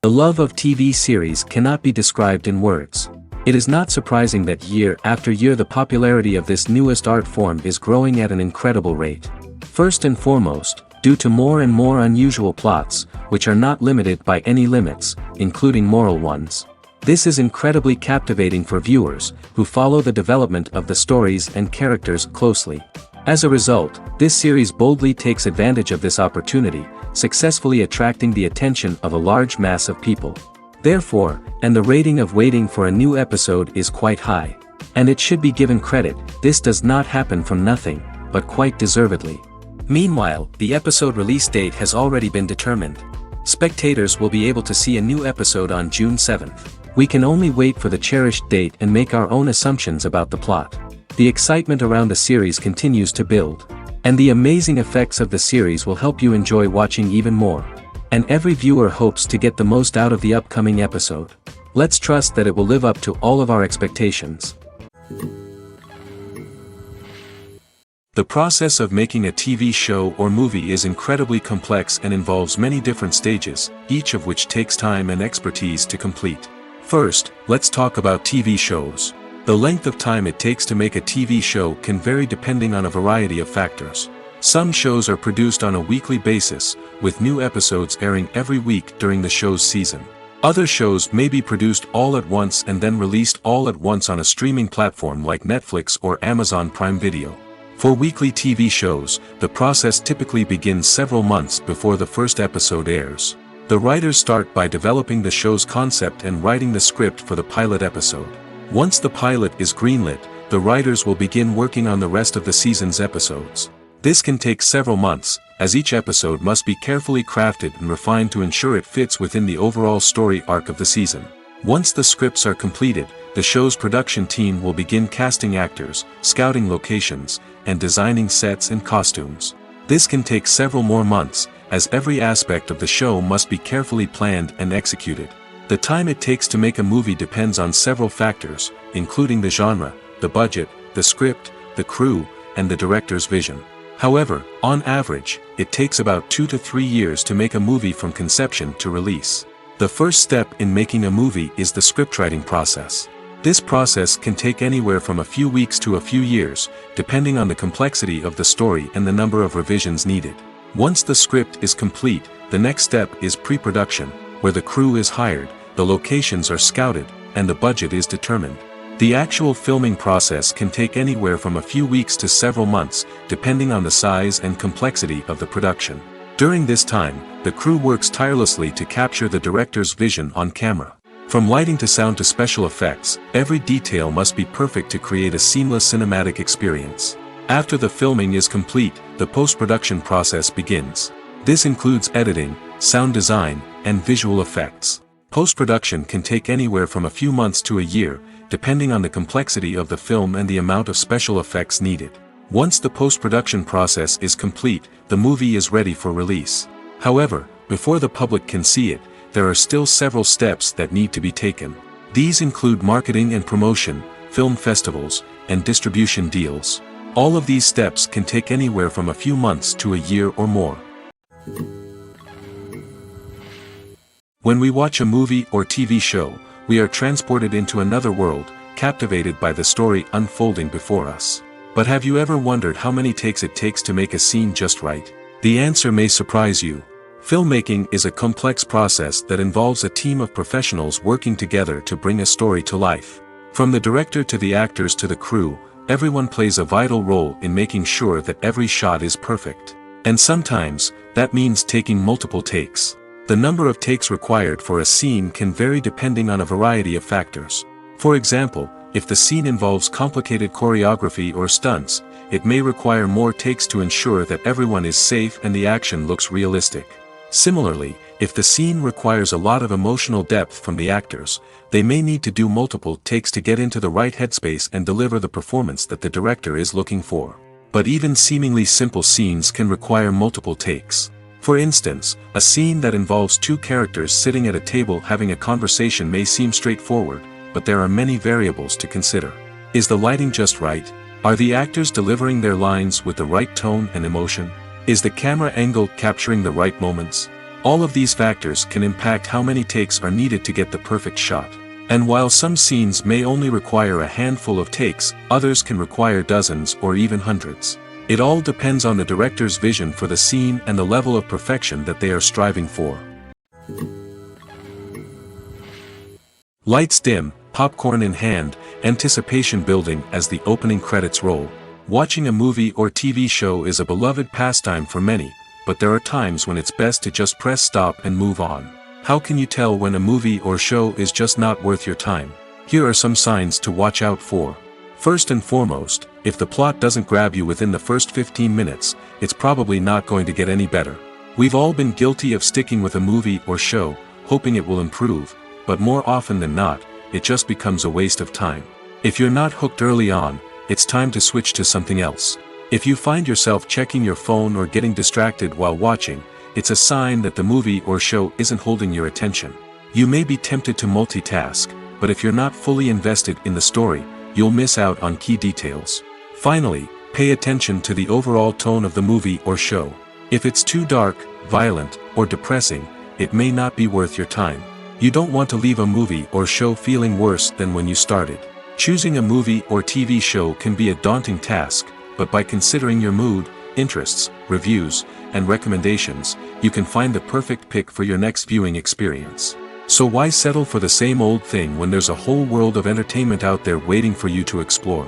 The love of TV series cannot be described in words. It is not surprising that year after year the popularity of this newest art form is growing at an incredible rate. First and foremost, due to more and more unusual plots, which are not limited by any limits, including moral ones. This is incredibly captivating for viewers, who follow the development of the stories and characters closely. As a result, this series boldly takes advantage of this opportunity, successfully attracting the attention of a large mass of people. Therefore, and the rating of waiting for a new episode is quite high. And it should be given credit, this does not happen from nothing, but quite deservedly. Meanwhile, the episode release date has already been determined. Spectators will be able to see a new episode on June 7th. We can only wait for the cherished date and make our own assumptions about the plot. The excitement around the series continues to build. And the amazing effects of the series will help you enjoy watching even more. And every viewer hopes to get the most out of the upcoming episode. Let's trust that it will live up to all of our expectations. The process of making a TV show or movie is incredibly complex and involves many different stages, each of which takes time and expertise to complete. First, let's talk about TV shows. The length of time it takes to make a TV show can vary depending on a variety of factors. Some shows are produced on a weekly basis, with new episodes airing every week during the show's season. Other shows may be produced all at once and then released all at once on a streaming platform like Netflix or Amazon Prime Video. For weekly TV shows, the process typically begins several months before the first episode airs. The writers start by developing the show's concept and writing the script for the pilot episode. Once the pilot is greenlit, the writers will begin working on the rest of the season's episodes. This can take several months, as each episode must be carefully crafted and refined to ensure it fits within the overall story arc of the season. Once the scripts are completed, the show's production team will begin casting actors, scouting locations, and designing sets and costumes. This can take several more months, as every aspect of the show must be carefully planned and executed. The time it takes to make a movie depends on several factors, including the genre, the budget, the script, the crew, and the director's vision. However, on average, it takes about 2 to 3 years to make a movie from conception to release. The first step in making a movie is the scriptwriting process. This process can take anywhere from a few weeks to a few years, depending on the complexity of the story and the number of revisions needed. Once the script is complete, the next step is pre-production, where the crew is hired, the locations are scouted, and the budget is determined. The actual filming process can take anywhere from a few weeks to several months, depending on the size and complexity of the production. During this time, the crew works tirelessly to capture the director's vision on camera. From lighting to sound to special effects, every detail must be perfect to create a seamless cinematic experience. After the filming is complete, the post-production process begins. This includes editing, sound design, and visual effects. Post-production can take anywhere from a few months to a year, depending on the complexity of the film and the amount of special effects needed. Once the post-production process is complete, the movie is ready for release. However, before the public can see it, there are still several steps that need to be taken. These include marketing and promotion, film festivals, and distribution deals. All of these steps can take anywhere from a few months to a year or more. When we watch a movie or TV show, we are transported into another world, captivated by the story unfolding before us. But have you ever wondered how many takes it takes to make a scene just right? The answer may surprise you. Filmmaking is a complex process that involves a team of professionals working together to bring a story to life. From the director to the actors to the crew, everyone plays a vital role in making sure that every shot is perfect. And sometimes, that means taking multiple takes. The number of takes required for a scene can vary depending on a variety of factors. For example, if the scene involves complicated choreography or stunts, it may require more takes to ensure that everyone is safe and the action looks realistic. Similarly, if the scene requires a lot of emotional depth from the actors, they may need to do multiple takes to get into the right headspace and deliver the performance that the director is looking for. But even seemingly simple scenes can require multiple takes. For instance, a scene that involves two characters sitting at a table having a conversation may seem straightforward, but there are many variables to consider. Is the lighting just right? Are the actors delivering their lines with the right tone and emotion? Is the camera angle capturing the right moments? All of these factors can impact how many takes are needed to get the perfect shot. And while some scenes may only require a handful of takes, others can require dozens or even hundreds. It all depends on the director's vision for the scene and the level of perfection that they are striving for. Lights dim, popcorn in hand, anticipation building as the opening credits roll. Watching a movie or TV show is a beloved pastime for many, but there are times when it's best to just press stop and move on. How can you tell when a movie or show is just not worth your time? Here are some signs to watch out for. First and foremost, if the plot doesn't grab you within the first 15 minutes, it's probably not going to get any better. We've all been guilty of sticking with a movie or show, hoping it will improve, but more often than not, it just becomes a waste of time. If you're not hooked early on, it's time to switch to something else. If you find yourself checking your phone or getting distracted while watching, it's a sign that the movie or show isn't holding your attention. You may be tempted to multitask, but if you're not fully invested in the story, you'll miss out on key details. Finally, pay attention to the overall tone of the movie or show. If it's too dark, violent, or depressing, it may not be worth your time. You don't want to leave a movie or show feeling worse than when you started. Choosing a movie or TV show can be a daunting task, but by considering your mood, interests, reviews, and recommendations, you can find the perfect pick for your next viewing experience. So why settle for the same old thing when there's a whole world of entertainment out there waiting for you to explore?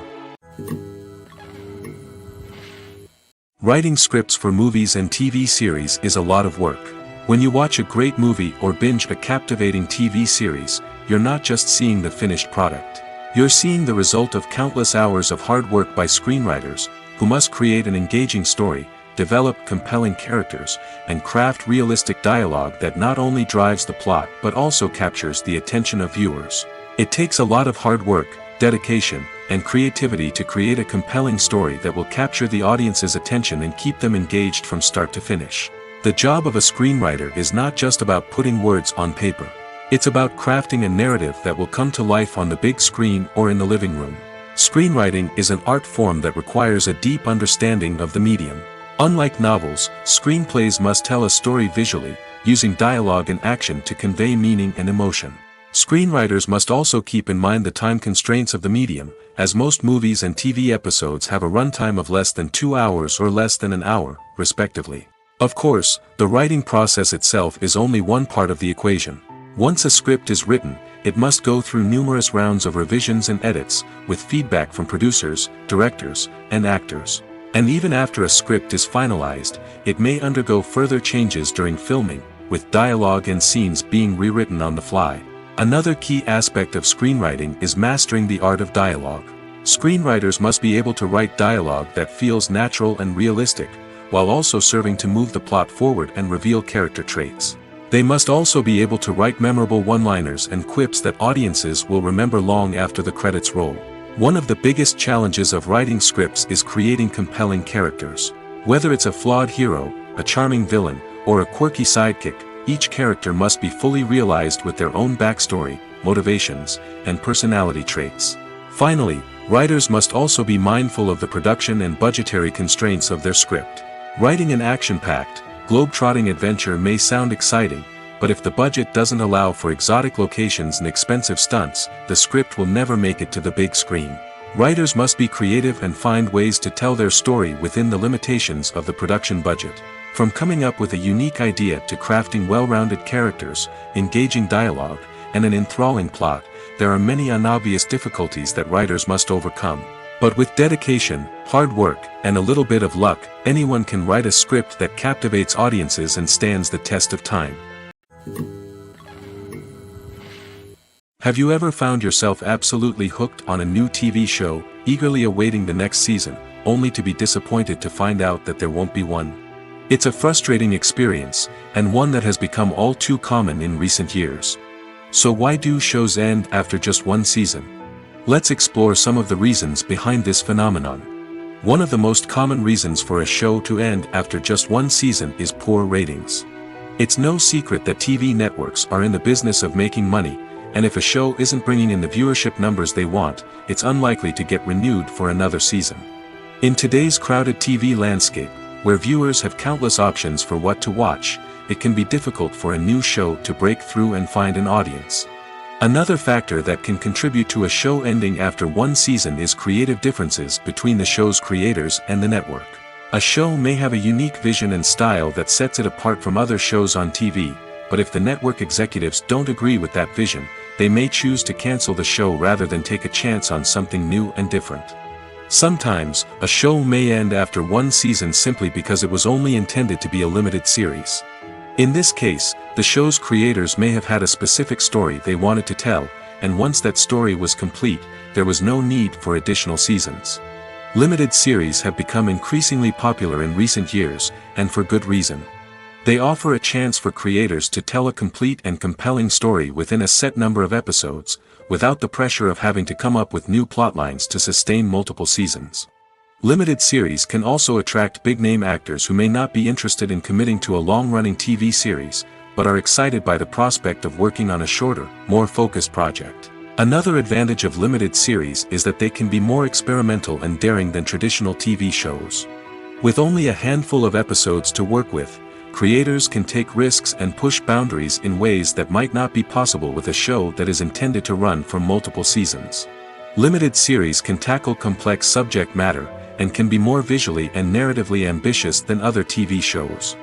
Writing scripts for movies and TV series is a lot of work. When you watch a great movie or binge a captivating TV series, you're not just seeing the finished product. You're seeing the result of countless hours of hard work by screenwriters, who must create an engaging story, develop compelling characters, and craft realistic dialogue that not only drives the plot but also captures the attention of viewers. It takes a lot of hard work, dedication, and creativity to create a compelling story that will capture the audience's attention and keep them engaged from start to finish. The job of a screenwriter is not just about putting words on paper. It's about crafting a narrative that will come to life on the big screen or in the living room. Screenwriting is an art form that requires a deep understanding of the medium. Unlike novels, screenplays must tell a story visually, using dialogue and action to convey meaning and emotion. Screenwriters must also keep in mind the time constraints of the medium, as most movies and TV episodes have a runtime of less than 2 hours or less than an hour, respectively. Of course, the writing process itself is only one part of the equation. Once a script is written, it must go through numerous rounds of revisions and edits, with feedback from producers, directors, and actors. And even after a script is finalized, it may undergo further changes during filming, with dialogue and scenes being rewritten on the fly. Another key aspect of screenwriting is mastering the art of dialogue. Screenwriters must be able to write dialogue that feels natural and realistic, while also serving to move the plot forward and reveal character traits. They must also be able to write memorable one-liners and quips that audiences will remember long after the credits roll. One of the biggest challenges of writing scripts is creating compelling characters. Whether it's a flawed hero, a charming villain, or a quirky sidekick, each character must be fully realized with their own backstory, motivations, and personality traits. Finally, writers must also be mindful of the production and budgetary constraints of their script. Writing an action-packed, globe-trotting adventure may sound exciting, but if the budget doesn't allow for exotic locations and expensive stunts, the script will never make it to the big screen. Writers must be creative and find ways to tell their story within the limitations of the production budget. From coming up with a unique idea to crafting well-rounded characters, engaging dialogue, and an enthralling plot, there are many unobvious difficulties that writers must overcome. But with dedication, hard work, and a little bit of luck, anyone can write a script that captivates audiences and stands the test of time. Have you ever found yourself absolutely hooked on a new TV show, eagerly awaiting the next season, only to be disappointed to find out that there won't be one? It's a frustrating experience, and one that has become all too common in recent years. So why do shows end after just one season? Let's explore some of the reasons behind this phenomenon. One of the most common reasons for a show to end after just one season is poor ratings. It's no secret that TV networks are in the business of making money, and if a show isn't bringing in the viewership numbers they want, it's unlikely to get renewed for another season. In today's crowded TV landscape, where viewers have countless options for what to watch, it can be difficult for a new show to break through and find an audience. Another factor that can contribute to a show ending after one season is creative differences between the show's creators and the network. A show may have a unique vision and style that sets it apart from other shows on TV, but if the network executives don't agree with that vision, they may choose to cancel the show rather than take a chance on something new and different. Sometimes, a show may end after one season simply because it was only intended to be a limited series. In this case, the show's creators may have had a specific story they wanted to tell, and once that story was complete, there was no need for additional seasons. Limited series have become increasingly popular in recent years, and for good reason. They offer a chance for creators to tell a complete and compelling story within a set number of episodes, without the pressure of having to come up with new plotlines to sustain multiple seasons. Limited series can also attract big-name actors who may not be interested in committing to a long-running TV series, but are excited by the prospect of working on a shorter, more focused project. Another advantage of limited series is that they can be more experimental and daring than traditional TV shows. With only a handful of episodes to work with, creators can take risks and push boundaries in ways that might not be possible with a show that is intended to run for multiple seasons. Limited series can tackle complex subject matter, and can be more visually and narratively ambitious than other TV shows.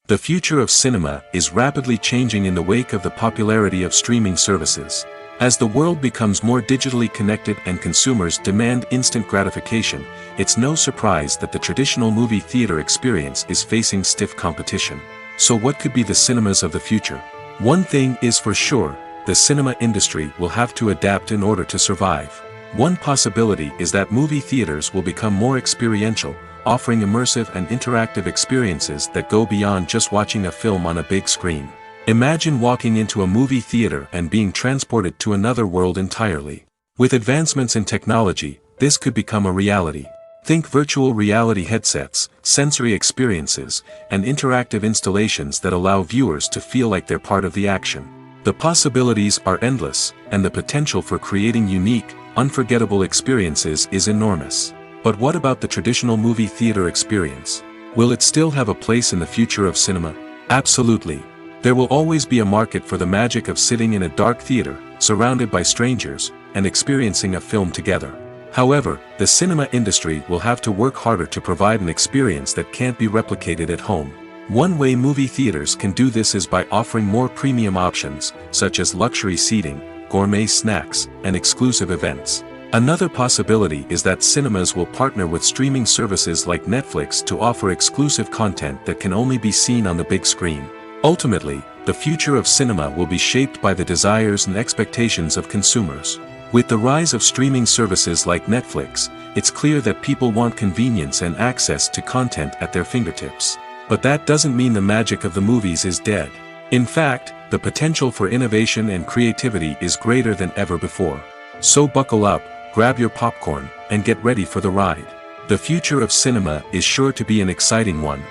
The future of cinema is rapidly changing in the wake of the popularity of streaming services. As the world becomes more digitally connected and consumers demand instant gratification, it's no surprise that the traditional movie theater experience is facing stiff competition. So what could be the cinemas of the future? One thing is for sure, the cinema industry will have to adapt in order to survive. One possibility is that movie theaters will become more experiential, offering immersive and interactive experiences that go beyond just watching a film on a big screen. Imagine walking into a movie theater and being transported to another world entirely. With advancements in technology, this could become a reality. Think virtual reality headsets, sensory experiences, and interactive installations that allow viewers to feel like they're part of the action. The possibilities are endless, and the potential for creating unique, unforgettable experiences is enormous. But what about the traditional movie theater experience? Will it still have a place in the future of cinema? Absolutely. There will always be a market for the magic of sitting in a dark theater, surrounded by strangers, and experiencing a film together. However, the cinema industry will have to work harder to provide an experience that can't be replicated at home. One way movie theaters can do this is by offering more premium options, such as luxury seating, gourmet snacks, and exclusive events. Another possibility is that cinemas will partner with streaming services like Netflix to offer exclusive content that can only be seen on the big screen. Ultimately, the future of cinema will be shaped by the desires and expectations of consumers. With the rise of streaming services like Netflix, it's clear that people want convenience and access to content at their fingertips. But that doesn't mean the magic of the movies is dead. In fact, the potential for innovation and creativity is greater than ever before. So buckle up, grab your popcorn, and get ready for the ride. The future of cinema is sure to be an exciting one.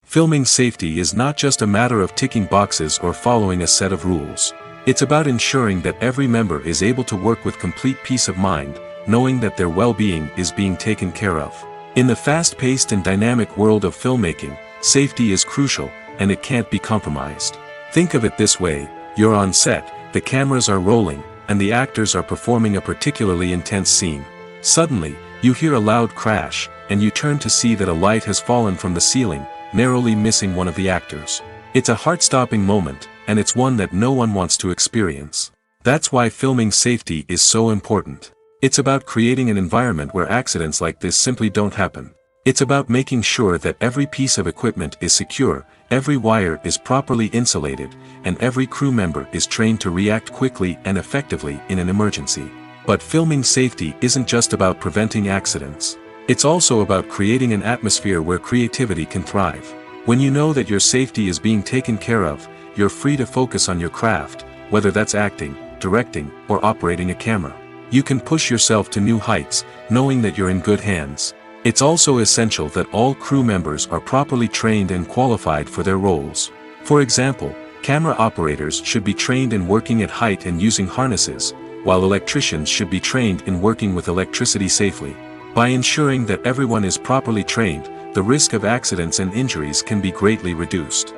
Filming safety is not just a matter of ticking boxes or following a set of rules. It's about ensuring that every member is able to work with complete peace of mind, knowing that their well-being is being taken care of. In the fast-paced and dynamic world of filmmaking, safety is crucial, and it can't be compromised. Think of it this way: you're on set, the cameras are rolling, and the actors are performing a particularly intense scene. Suddenly, you hear a loud crash, and you turn to see that a light has fallen from the ceiling, narrowly missing one of the actors. It's a heart-stopping moment, and it's one that no one wants to experience. That's why filming safety is so important. It's about creating an environment where accidents like this simply don't happen. It's about making sure that every piece of equipment is secure, every wire is properly insulated, and every crew member is trained to react quickly and effectively in an emergency. But filming safety isn't just about preventing accidents. It's also about creating an atmosphere where creativity can thrive. When you know that your safety is being taken care of, you're free to focus on your craft, whether that's acting, directing, or operating a camera. You can push yourself to new heights, knowing that you're in good hands. It's also essential that all crew members are properly trained and qualified for their roles. For example, camera operators should be trained in working at height and using harnesses, while electricians should be trained in working with electricity safely. By ensuring that everyone is properly trained, the risk of accidents and injuries can be greatly reduced.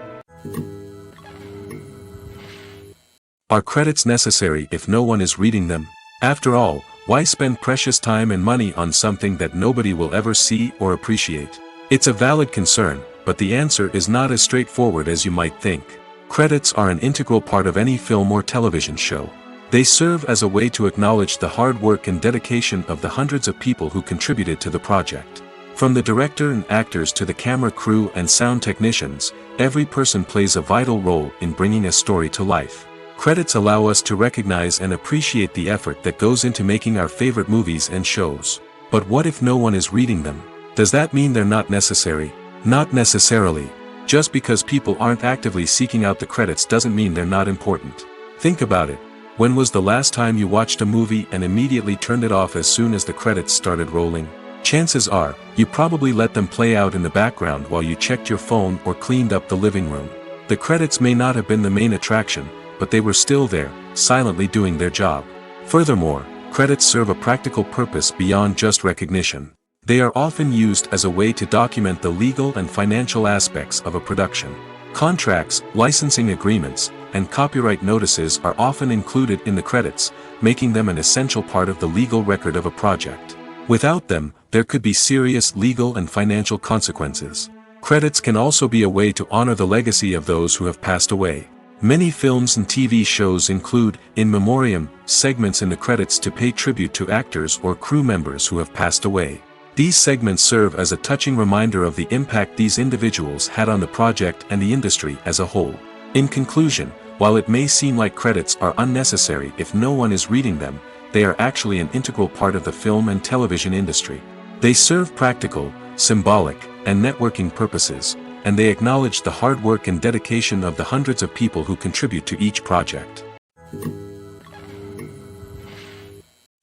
Are credits necessary if no one is reading them? After all, why spend precious time and money on something that nobody will ever see or appreciate? It's a valid concern, but the answer is not as straightforward as you might think. Credits are an integral part of any film or television show. They serve as a way to acknowledge the hard work and dedication of the hundreds of people who contributed to the project. From the director and actors to the camera crew and sound technicians, every person plays a vital role in bringing a story to life. Credits allow us to recognize and appreciate the effort that goes into making our favorite movies and shows. But what if no one is reading them? Does that mean they're not necessary? Not necessarily. Just because people aren't actively seeking out the credits doesn't mean they're not important. Think about it. When was the last time you watched a movie and immediately turned it off as soon as the credits started rolling? Chances are, you probably let them play out in the background while you checked your phone or cleaned up the living room. The credits may not have been the main attraction, but they were still there, silently doing their job. Furthermore, credits serve a practical purpose beyond just recognition. They are often used as a way to document the legal and financial aspects of a production. Contracts, licensing agreements, and copyright notices are often included in the credits, making them an essential part of the legal record of a project. Without them, there could be serious legal and financial consequences. Credits can also be a way to honor the legacy of those who have passed away. Many films and TV shows include, in memoriam, segments in the credits to pay tribute to actors or crew members who have passed away. These segments serve as a touching reminder of the impact these individuals had on the project and the industry as a whole. In conclusion, while it may seem like credits are unnecessary if no one is reading them, they are actually an integral part of the film and television industry. They serve practical, symbolic, and networking purposes, and they acknowledge the hard work and dedication of the hundreds of people who contribute to each project.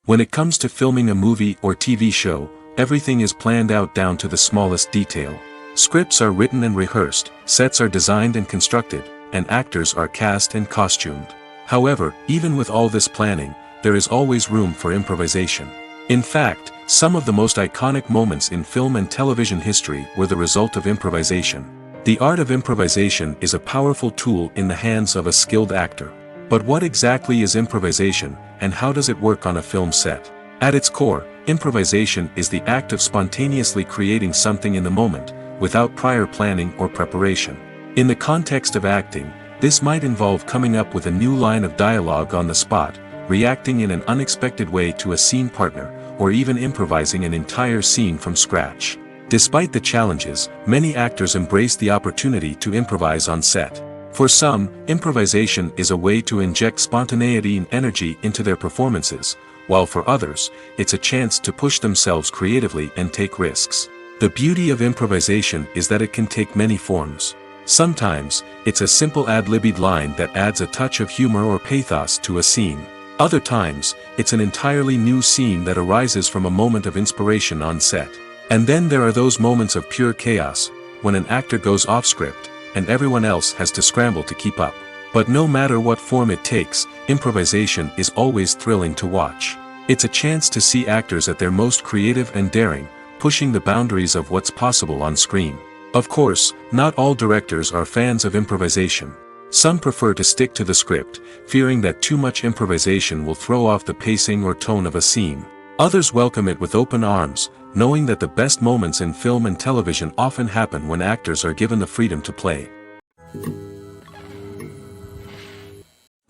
When it comes to filming a movie or TV show, everything is planned out down to the smallest detail. Scripts are written and rehearsed, sets are designed and constructed, and actors are cast and costumed. However, even with all this planning, there is always room for improvisation. In fact, some of the most iconic moments in film and television history were the result of improvisation. The art of improvisation is a powerful tool in the hands of a skilled actor. But what exactly is improvisation, and how does it work on a film set? At its core, improvisation is the act of spontaneously creating something in the moment, without prior planning or preparation. In the context of acting, this might involve coming up with a new line of dialogue on the spot, reacting in an unexpected way to a scene partner, or even improvising an entire scene from scratch. Despite the challenges, many actors embrace the opportunity to improvise on set. For some, improvisation is a way to inject spontaneity and energy into their performances, while for others, it's a chance to push themselves creatively and take risks. The beauty of improvisation is that it can take many forms. Sometimes, it's a simple ad-libbed line that adds a touch of humor or pathos to a scene. Other times, it's an entirely new scene that arises from a moment of inspiration on set. And then there are those moments of pure chaos, when an actor goes off script, and everyone else has to scramble to keep up. But no matter what form it takes, improvisation is always thrilling to watch. It's a chance to see actors at their most creative and daring, pushing the boundaries of what's possible on screen. Of course, not all directors are fans of improvisation. Some prefer to stick to the script, fearing that too much improvisation will throw off the pacing or tone of a scene. Others welcome it with open arms, knowing that the best moments in film and television often happen when actors are given the freedom to play.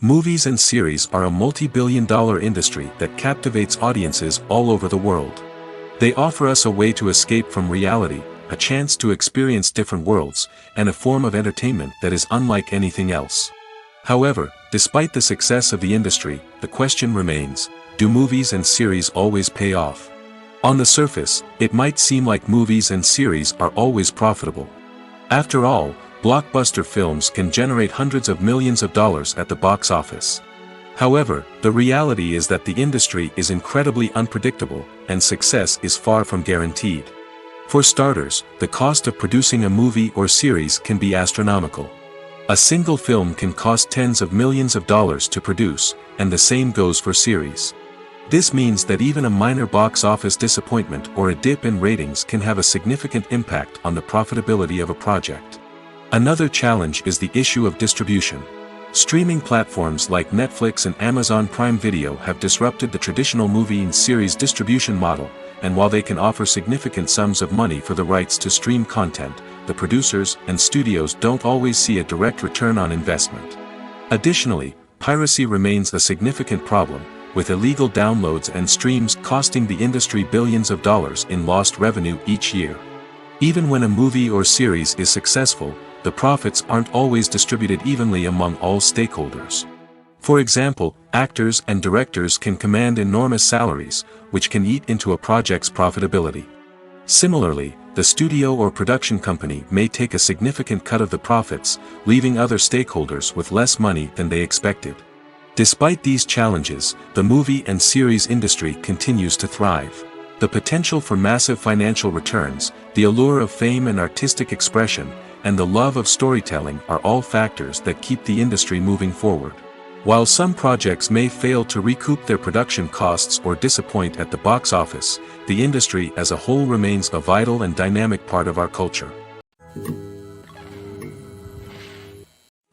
Movies and series are a multi-billion-dollar industry that captivates audiences all over the world. They offer us a way to escape from reality, a chance to experience different worlds, and a form of entertainment that is unlike anything else. However, despite the success of the industry, the question remains, do movies and series always pay off? On the surface, it might seem like movies and series are always profitable. After all, blockbuster films can generate hundreds of millions of dollars at the box office. However, the reality is that the industry is incredibly unpredictable, and success is far from guaranteed. For starters, the cost of producing a movie or series can be astronomical. A single film can cost tens of millions of dollars to produce, and the same goes for series. This means that even a minor box office disappointment or a dip in ratings can have a significant impact on the profitability of a project. Another challenge is the issue of distribution. Streaming platforms like Netflix and Amazon Prime Video have disrupted the traditional movie and series distribution model, and while they can offer significant sums of money for the rights to stream content, the producers and studios don't always see a direct return on investment. Additionally, piracy remains a significant problem, with illegal downloads and streams costing the industry billions of dollars in lost revenue each year. Even when a movie or series is successful, the profits aren't always distributed evenly among all stakeholders. For example, actors and directors can command enormous salaries, which can eat into a project's profitability. Similarly, the studio or production company may take a significant cut of the profits, leaving other stakeholders with less money than they expected. Despite these challenges, the movie and series industry continues to thrive. The potential for massive financial returns, the allure of fame and artistic expression, and the love of storytelling are all factors that keep the industry moving forward. While some projects may fail to recoup their production costs or disappoint at the box office, the industry as a whole remains a vital and dynamic part of our culture.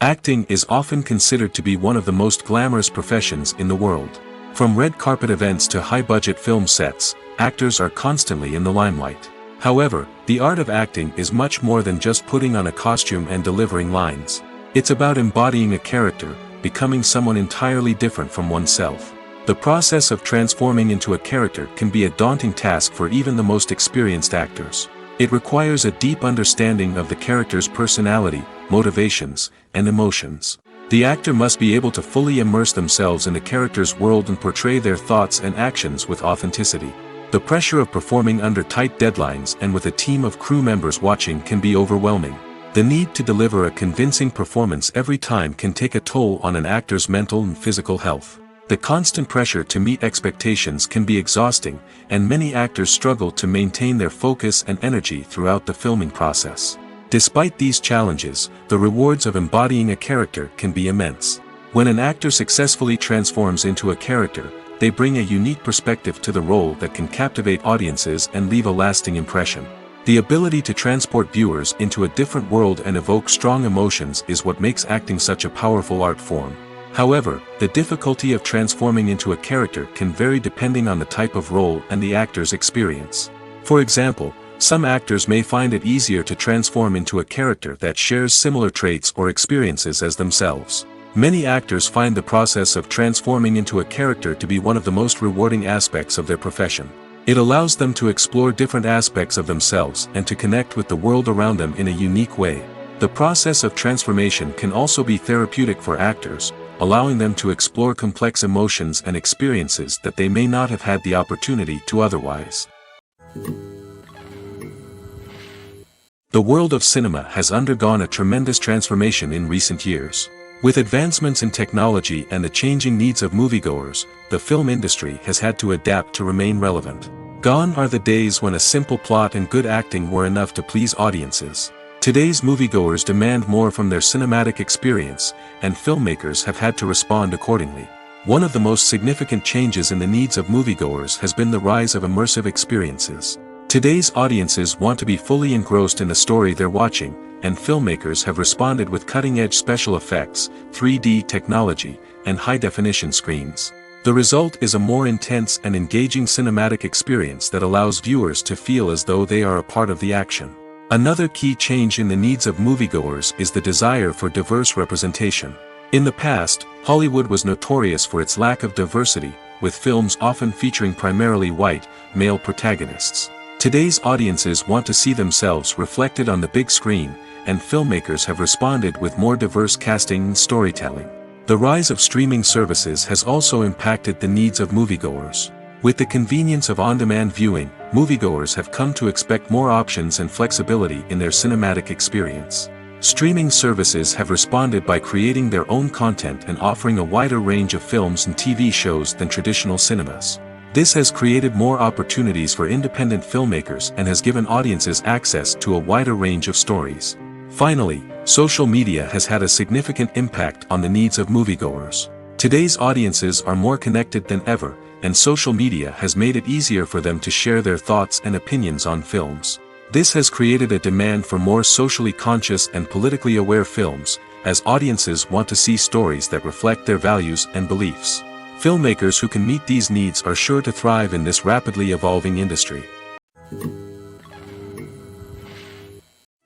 Acting is often considered to be one of the most glamorous professions in the world. From red carpet events to high-budget film sets, actors are constantly in the limelight. However, the art of acting is much more than just putting on a costume and delivering lines. It's about embodying a character, becoming someone entirely different from oneself. The process of transforming into a character can be a daunting task for even the most experienced actors. It requires a deep understanding of the character's personality, motivations, and emotions. The actor must be able to fully immerse themselves in the character's world and portray their thoughts and actions with authenticity. The pressure of performing under tight deadlines and with a team of crew members watching can be overwhelming. The need to deliver a convincing performance every time can take a toll on an actor's mental and physical health. The constant pressure to meet expectations can be exhausting, and many actors struggle to maintain their focus and energy throughout the filming process. Despite these challenges, the rewards of embodying a character can be immense. When an actor successfully transforms into a character, they bring a unique perspective to the role that can captivate audiences and leave a lasting impression. The ability to transport viewers into a different world and evoke strong emotions is what makes acting such a powerful art form. However, the difficulty of transforming into a character can vary depending on the type of role and the actor's experience. For example, some actors may find it easier to transform into a character that shares similar traits or experiences as themselves. Many actors find the process of transforming into a character to be one of the most rewarding aspects of their profession. It allows them to explore different aspects of themselves and to connect with the world around them in a unique way. The process of transformation can also be therapeutic for actors, allowing them to explore complex emotions and experiences that they may not have had the opportunity to otherwise. The world of cinema has undergone a tremendous transformation in recent years. With advancements in technology and the changing needs of moviegoers, the film industry has had to adapt to remain relevant. Gone are the days when a simple plot and good acting were enough to please audiences. Today's moviegoers demand more from their cinematic experience, and filmmakers have had to respond accordingly. One of the most significant changes in the needs of moviegoers has been the rise of immersive experiences. Today's audiences want to be fully engrossed in the story they're watching, and filmmakers have responded with cutting-edge special effects, 3D technology, and high-definition screens. The result is a more intense and engaging cinematic experience that allows viewers to feel as though they are a part of the action. Another key change in the needs of moviegoers is the desire for diverse representation. In the past, Hollywood was notorious for its lack of diversity, with films often featuring primarily white, male protagonists. Today's audiences want to see themselves reflected on the big screen, and filmmakers have responded with more diverse casting and storytelling. The rise of streaming services has also impacted the needs of moviegoers. With the convenience of on-demand viewing, moviegoers have come to expect more options and flexibility in their cinematic experience. Streaming services have responded by creating their own content and offering a wider range of films and TV shows than traditional cinemas. This has created more opportunities for independent filmmakers and has given audiences access to a wider range of stories. Finally, social media has had a significant impact on the needs of moviegoers. Today's audiences are more connected than ever, and social media has made it easier for them to share their thoughts and opinions on films. This has created a demand for more socially conscious and politically aware films, as audiences want to see stories that reflect their values and beliefs. Filmmakers who can meet these needs are sure to thrive in this rapidly evolving industry.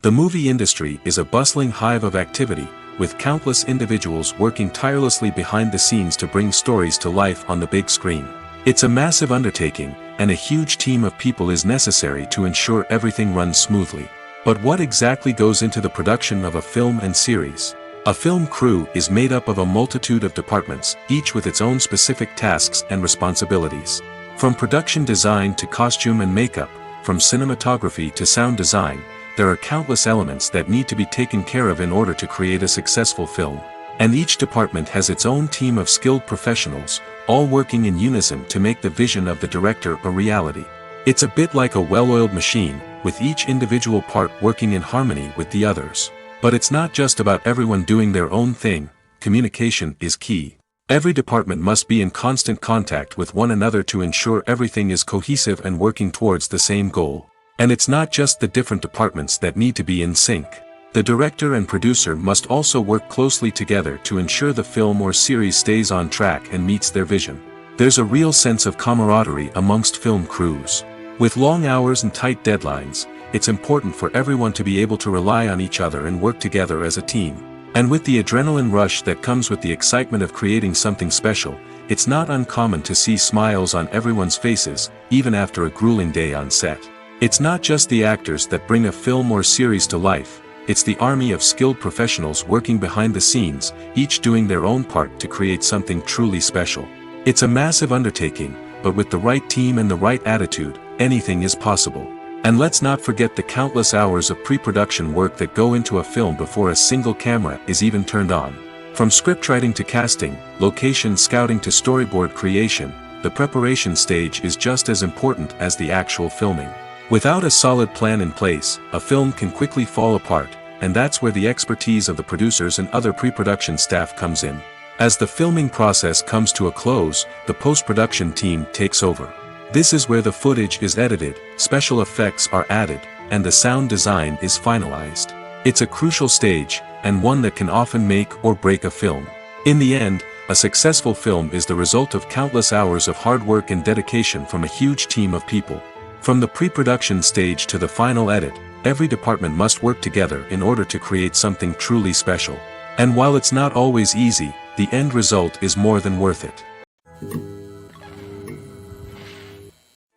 The movie industry is a bustling hive of activity, with countless individuals working tirelessly behind the scenes to bring stories to life on the big screen. It's a massive undertaking, and a huge team of people is necessary to ensure everything runs smoothly. But what exactly goes into the production of a film and series? A film crew is made up of a multitude of departments, each with its own specific tasks and responsibilities. From production design to costume and makeup, from cinematography to sound design, there are countless elements that need to be taken care of in order to create a successful film. And each department has its own team of skilled professionals, all working in unison to make the vision of the director a reality. It's a bit like a well-oiled machine, with each individual part working in harmony with the others. But it's not just about everyone doing their own thing. Communication is key. Every department must be in constant contact with one another to ensure everything is cohesive and working towards the same goal. And it's not just the different departments that need to be in sync. The director and producer must also work closely together to ensure the film or series stays on track and meets their vision. There's a real sense of camaraderie amongst film crews. With long hours and tight deadlines, it's important for everyone to be able to rely on each other and work together as a team. And with the adrenaline rush that comes with the excitement of creating something special, it's not uncommon to see smiles on everyone's faces, even after a grueling day on set. It's not just the actors that bring a film or series to life, it's the army of skilled professionals working behind the scenes, each doing their own part to create something truly special. It's a massive undertaking, but with the right team and the right attitude, anything is possible. And let's not forget the countless hours of pre-production work that go into a film before a single camera is even turned on. From scriptwriting to casting, location scouting to storyboard creation, the preparation stage is just as important as the actual filming. Without a solid plan in place, a film can quickly fall apart, and that's where the expertise of the producers and other pre-production staff comes in. As the filming process comes to a close, the post-production team takes over. This is where the footage is edited, special effects are added, and the sound design is finalized. It's a crucial stage, and one that can often make or break a film. In the end, a successful film is the result of countless hours of hard work and dedication from a huge team of people. From the pre-production stage to the final edit, every department must work together in order to create something truly special. And while it's not always easy, the end result is more than worth it.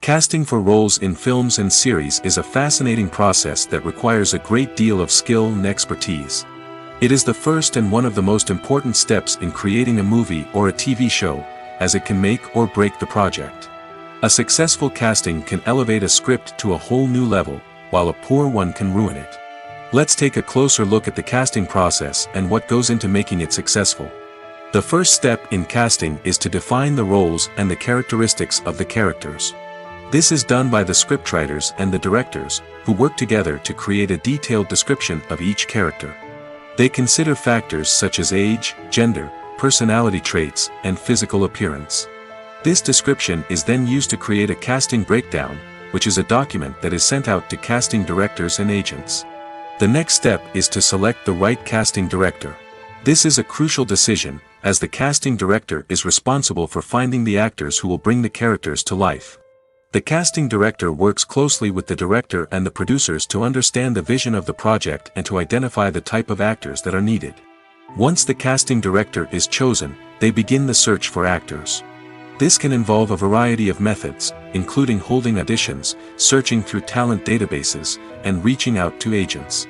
Casting for roles in films and series is a fascinating process that requires a great deal of skill and expertise. It is the first and one of the most important steps in creating a movie or a TV show, as it can make or break the project. A successful casting can elevate a script to a whole new level, while a poor one can ruin it. Let's take a closer look at the casting process and what goes into making it successful. The first step in casting is to define the roles and the characteristics of the characters. This is done by the scriptwriters and the directors, who work together to create a detailed description of each character. They consider factors such as age, gender, personality traits, and physical appearance. This description is then used to create a casting breakdown, which is a document that is sent out to casting directors and agents. The next step is to select the right casting director. This is a crucial decision, as the casting director is responsible for finding the actors who will bring the characters to life. The casting director works closely with the director and the producers to understand the vision of the project and to identify the type of actors that are needed. Once the casting director is chosen, they begin the search for actors. This can involve a variety of methods, including holding auditions, searching through talent databases, and reaching out to agents.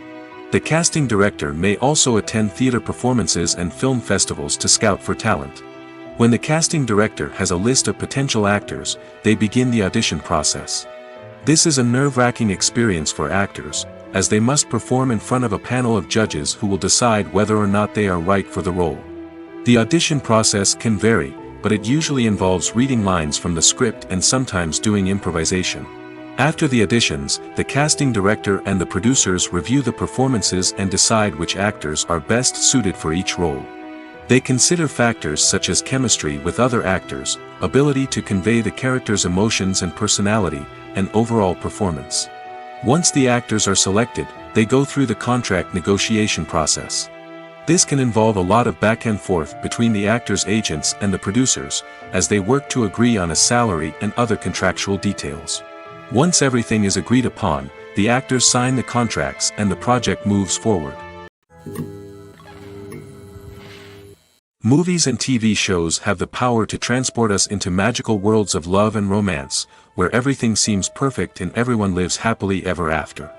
The casting director may also attend theater performances and film festivals to scout for talent. When the casting director has a list of potential actors, they begin the audition process. This is a nerve-wracking experience for actors, as they must perform in front of a panel of judges who will decide whether or not they are right for the role. The audition process can vary, but it usually involves reading lines from the script and sometimes doing improvisation. After the auditions, the casting director and the producers review the performances and decide which actors are best suited for each role. They consider factors such as chemistry with other actors, ability to convey the character's emotions and personality, and overall performance. Once the actors are selected, they go through the contract negotiation process. This can involve a lot of back and forth between the actors' agents and the producers, as they work to agree on a salary and other contractual details. Once everything is agreed upon, the actors sign the contracts and the project moves forward. Movies and TV shows have the power to transport us into magical worlds of love and romance, where everything seems perfect and everyone lives happily ever after.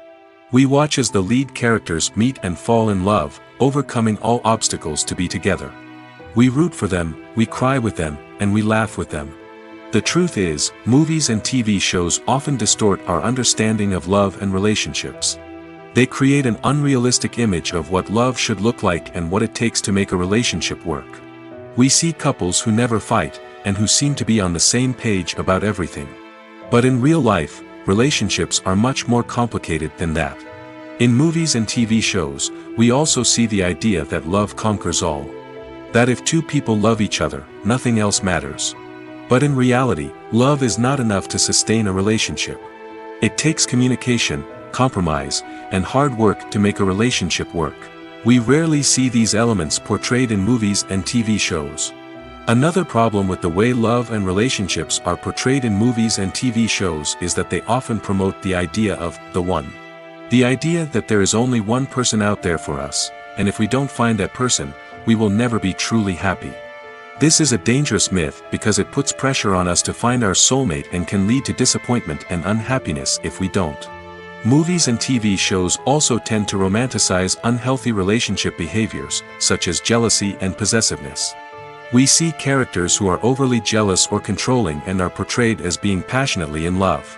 We watch as the lead characters meet and fall in love, overcoming all obstacles to be together. We root for them, we cry with them, and we laugh with them. The truth is, movies and TV shows often distort our understanding of love and relationships. They create an unrealistic image of what love should look like and what it takes to make a relationship work. We see couples who never fight, and who seem to be on the same page about everything. But in real life, relationships are much more complicated than that. In movies and TV shows, we also see the idea that love conquers all. That if two people love each other, nothing else matters. But in reality, love is not enough to sustain a relationship. It takes communication, compromise, and hard work to make a relationship work. We rarely see these elements portrayed in movies and TV shows. Another problem with the way love and relationships are portrayed in movies and TV shows is that they often promote the idea of the one. The idea that there is only one person out there for us, and if we don't find that person, we will never be truly happy. This is a dangerous myth because it puts pressure on us to find our soulmate and can lead to disappointment and unhappiness if we don't. Movies and TV shows also tend to romanticize unhealthy relationship behaviors, such as jealousy and possessiveness. We see characters who are overly jealous or controlling and are portrayed as being passionately in love.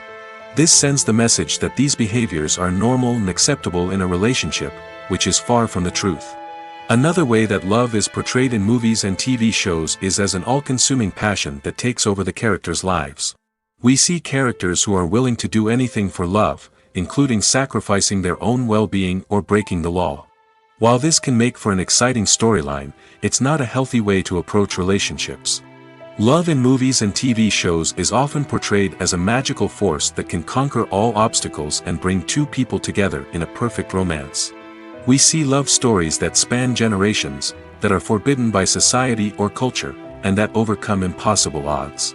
This sends the message that these behaviors are normal and acceptable in a relationship, which is far from the truth. Another way that love is portrayed in movies and TV shows is as an all-consuming passion that takes over the characters' lives. We see characters who are willing to do anything for love, including sacrificing their own well-being or breaking the law. While this can make for an exciting storyline, it's not a healthy way to approach relationships. Love in movies and TV shows is often portrayed as a magical force that can conquer all obstacles and bring two people together in a perfect romance. We see love stories that span generations, that are forbidden by society or culture, and that overcome impossible odds.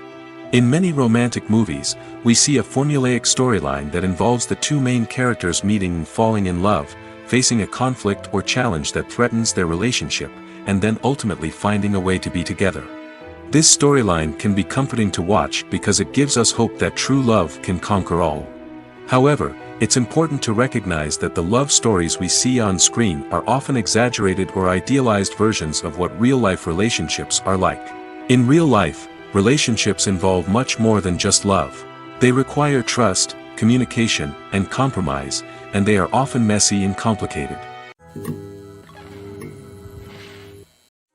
In many romantic movies, we see a formulaic storyline that involves the two main characters meeting and falling in love, facing a conflict or challenge that threatens their relationship, and then ultimately finding a way to be together. This storyline can be comforting to watch because it gives us hope that true love can conquer all. However, it's important to recognize that the love stories we see on screen are often exaggerated or idealized versions of what real-life relationships are like. In real life, relationships involve much more than just love. They require trust, communication, and compromise, and they are often messy and complicated.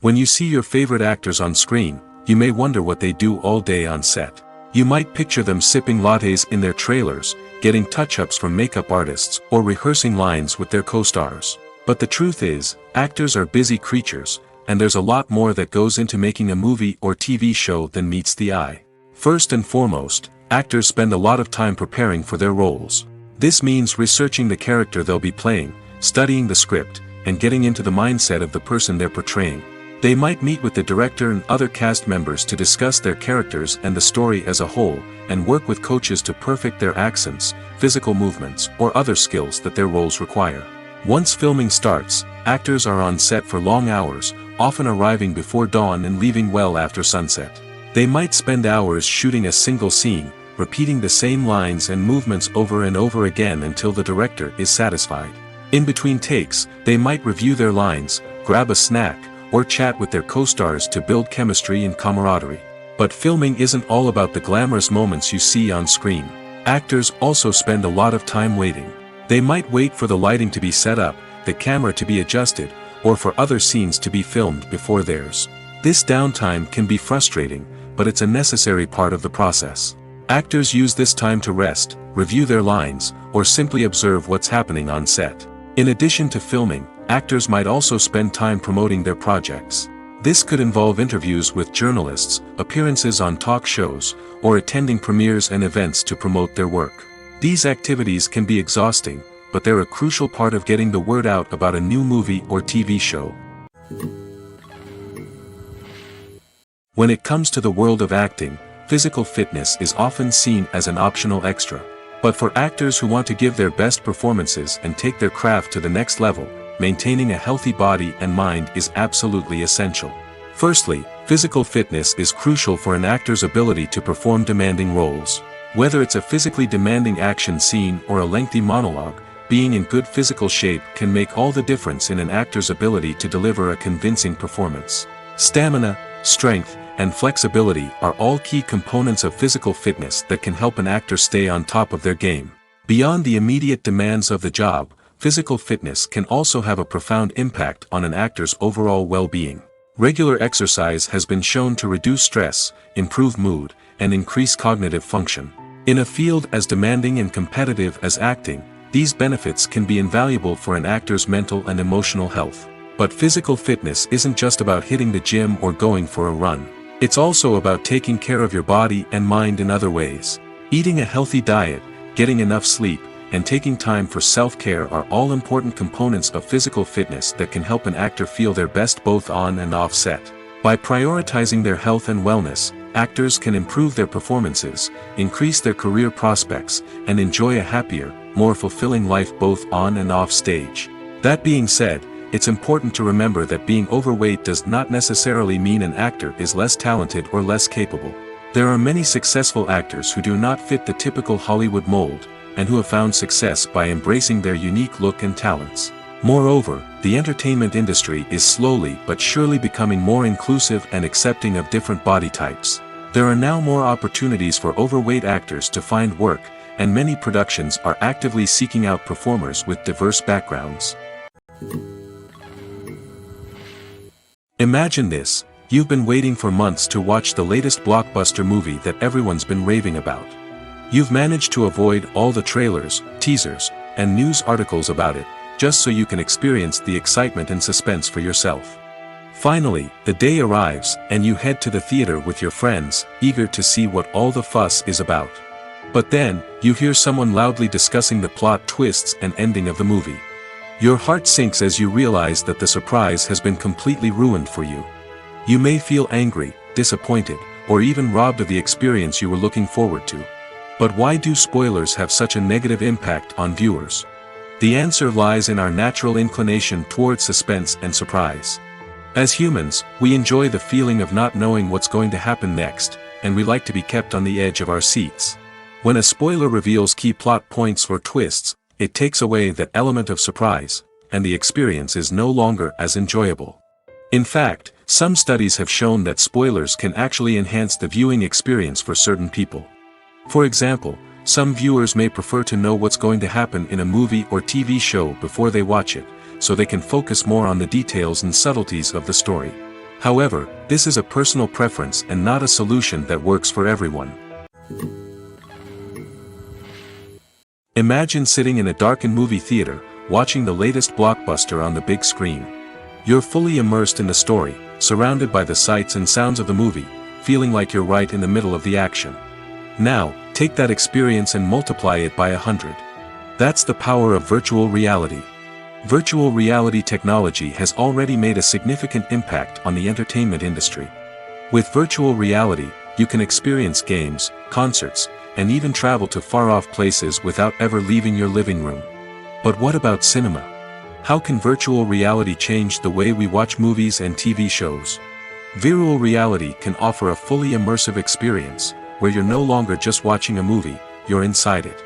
When you see your favorite actors on screen, you may wonder what they do all day on set. You might picture them sipping lattes in their trailers, getting touch-ups from makeup artists, or rehearsing lines with their co-stars. But the truth is, actors are busy creatures, and there's a lot more that goes into making a movie or TV show than meets the eye. First and foremost, actors spend a lot of time preparing for their roles. This means researching the character they'll be playing, studying the script, and getting into the mindset of the person they're portraying. They might meet with the director and other cast members to discuss their characters and the story as a whole, and work with coaches to perfect their accents, physical movements, or other skills that their roles require. Once filming starts, actors are on set for long hours, often arriving before dawn and leaving well after sunset. They might spend hours shooting a single scene, repeating the same lines and movements over and over again until the director is satisfied. In between takes, they might review their lines, grab a snack, or chat with their co-stars to build chemistry and camaraderie. But filming isn't all about the glamorous moments you see on screen. Actors also spend a lot of time waiting. They might wait for the lighting to be set up, the camera to be adjusted, or for other scenes to be filmed before theirs. This downtime can be frustrating, but it's a necessary part of the process. Actors use this time to rest, review their lines, or simply observe what's happening on set. In addition to filming, actors might also spend time promoting their projects. This could involve interviews with journalists, appearances on talk shows, or attending premieres and events to promote their work. These activities can be exhausting, but they're a crucial part of getting the word out about a new movie or TV show. When it comes to the world of acting, physical fitness is often seen as an optional extra. But for actors who want to give their best performances and take their craft to the next level, maintaining a healthy body and mind is absolutely essential. Firstly, physical fitness is crucial for an actor's ability to perform demanding roles. Whether it's a physically demanding action scene or a lengthy monologue, being in good physical shape can make all the difference in an actor's ability to deliver a convincing performance. Stamina, strength, and flexibility are all key components of physical fitness that can help an actor stay on top of their game. Beyond the immediate demands of the job, physical fitness can also have a profound impact on an actor's overall well-being. Regular exercise has been shown to reduce stress, improve mood, and increase cognitive function. In a field as demanding and competitive as acting, these benefits can be invaluable for an actor's mental and emotional health. But physical fitness isn't just about hitting the gym or going for a run. It's also about taking care of your body and mind in other ways. Eating a healthy diet, getting enough sleep, and taking time for self-care are all important components of physical fitness that can help an actor feel their best both on and off set. By prioritizing their health and wellness, actors can improve their performances, increase their career prospects, and enjoy a happier, more fulfilling life both on and off stage. That being said, it's important to remember that being overweight does not necessarily mean an actor is less talented or less capable. There are many successful actors who do not fit the typical Hollywood mold, and who have found success by embracing their unique look and talents. Moreover, the entertainment industry is slowly but surely becoming more inclusive and accepting of different body types. There are now more opportunities for overweight actors to find work, and many productions are actively seeking out performers with diverse backgrounds. Imagine this: you've been waiting for months to watch the latest blockbuster movie that everyone's been raving about. You've managed to avoid all the trailers, teasers, and news articles about it, just so you can experience the excitement and suspense for yourself. Finally, the day arrives, and you head to the theater with your friends, eager to see what all the fuss is about. But then, you hear someone loudly discussing the plot twists and ending of the movie. Your heart sinks as you realize that the surprise has been completely ruined for you. You may feel angry, disappointed, or even robbed of the experience you were looking forward to. But why do spoilers have such a negative impact on viewers? The answer lies in our natural inclination towards suspense and surprise. As humans, we enjoy the feeling of not knowing what's going to happen next, and we like to be kept on the edge of our seats. When a spoiler reveals key plot points or twists, it takes away that element of surprise, and the experience is no longer as enjoyable. In fact, some studies have shown that spoilers can actually enhance the viewing experience for certain people. For example, some viewers may prefer to know what's going to happen in a movie or TV show before they watch it, so they can focus more on the details and subtleties of the story. However, this is a personal preference and not a solution that works for everyone. Imagine sitting in a darkened movie theater, watching the latest blockbuster on the big screen. You're fully immersed in the story, surrounded by the sights and sounds of the movie, feeling like you're right in the middle of the action. Now, take that experience and multiply it by 100. That's the power of virtual reality. Virtual reality technology has already made a significant impact on the entertainment industry. With virtual reality, you can experience games, concerts, and even travel to far-off places without ever leaving your living room. But what about cinema? How can virtual reality change the way we watch movies and TV shows? Virtual reality can offer a fully immersive experience, where you're no longer just watching a movie, you're inside it.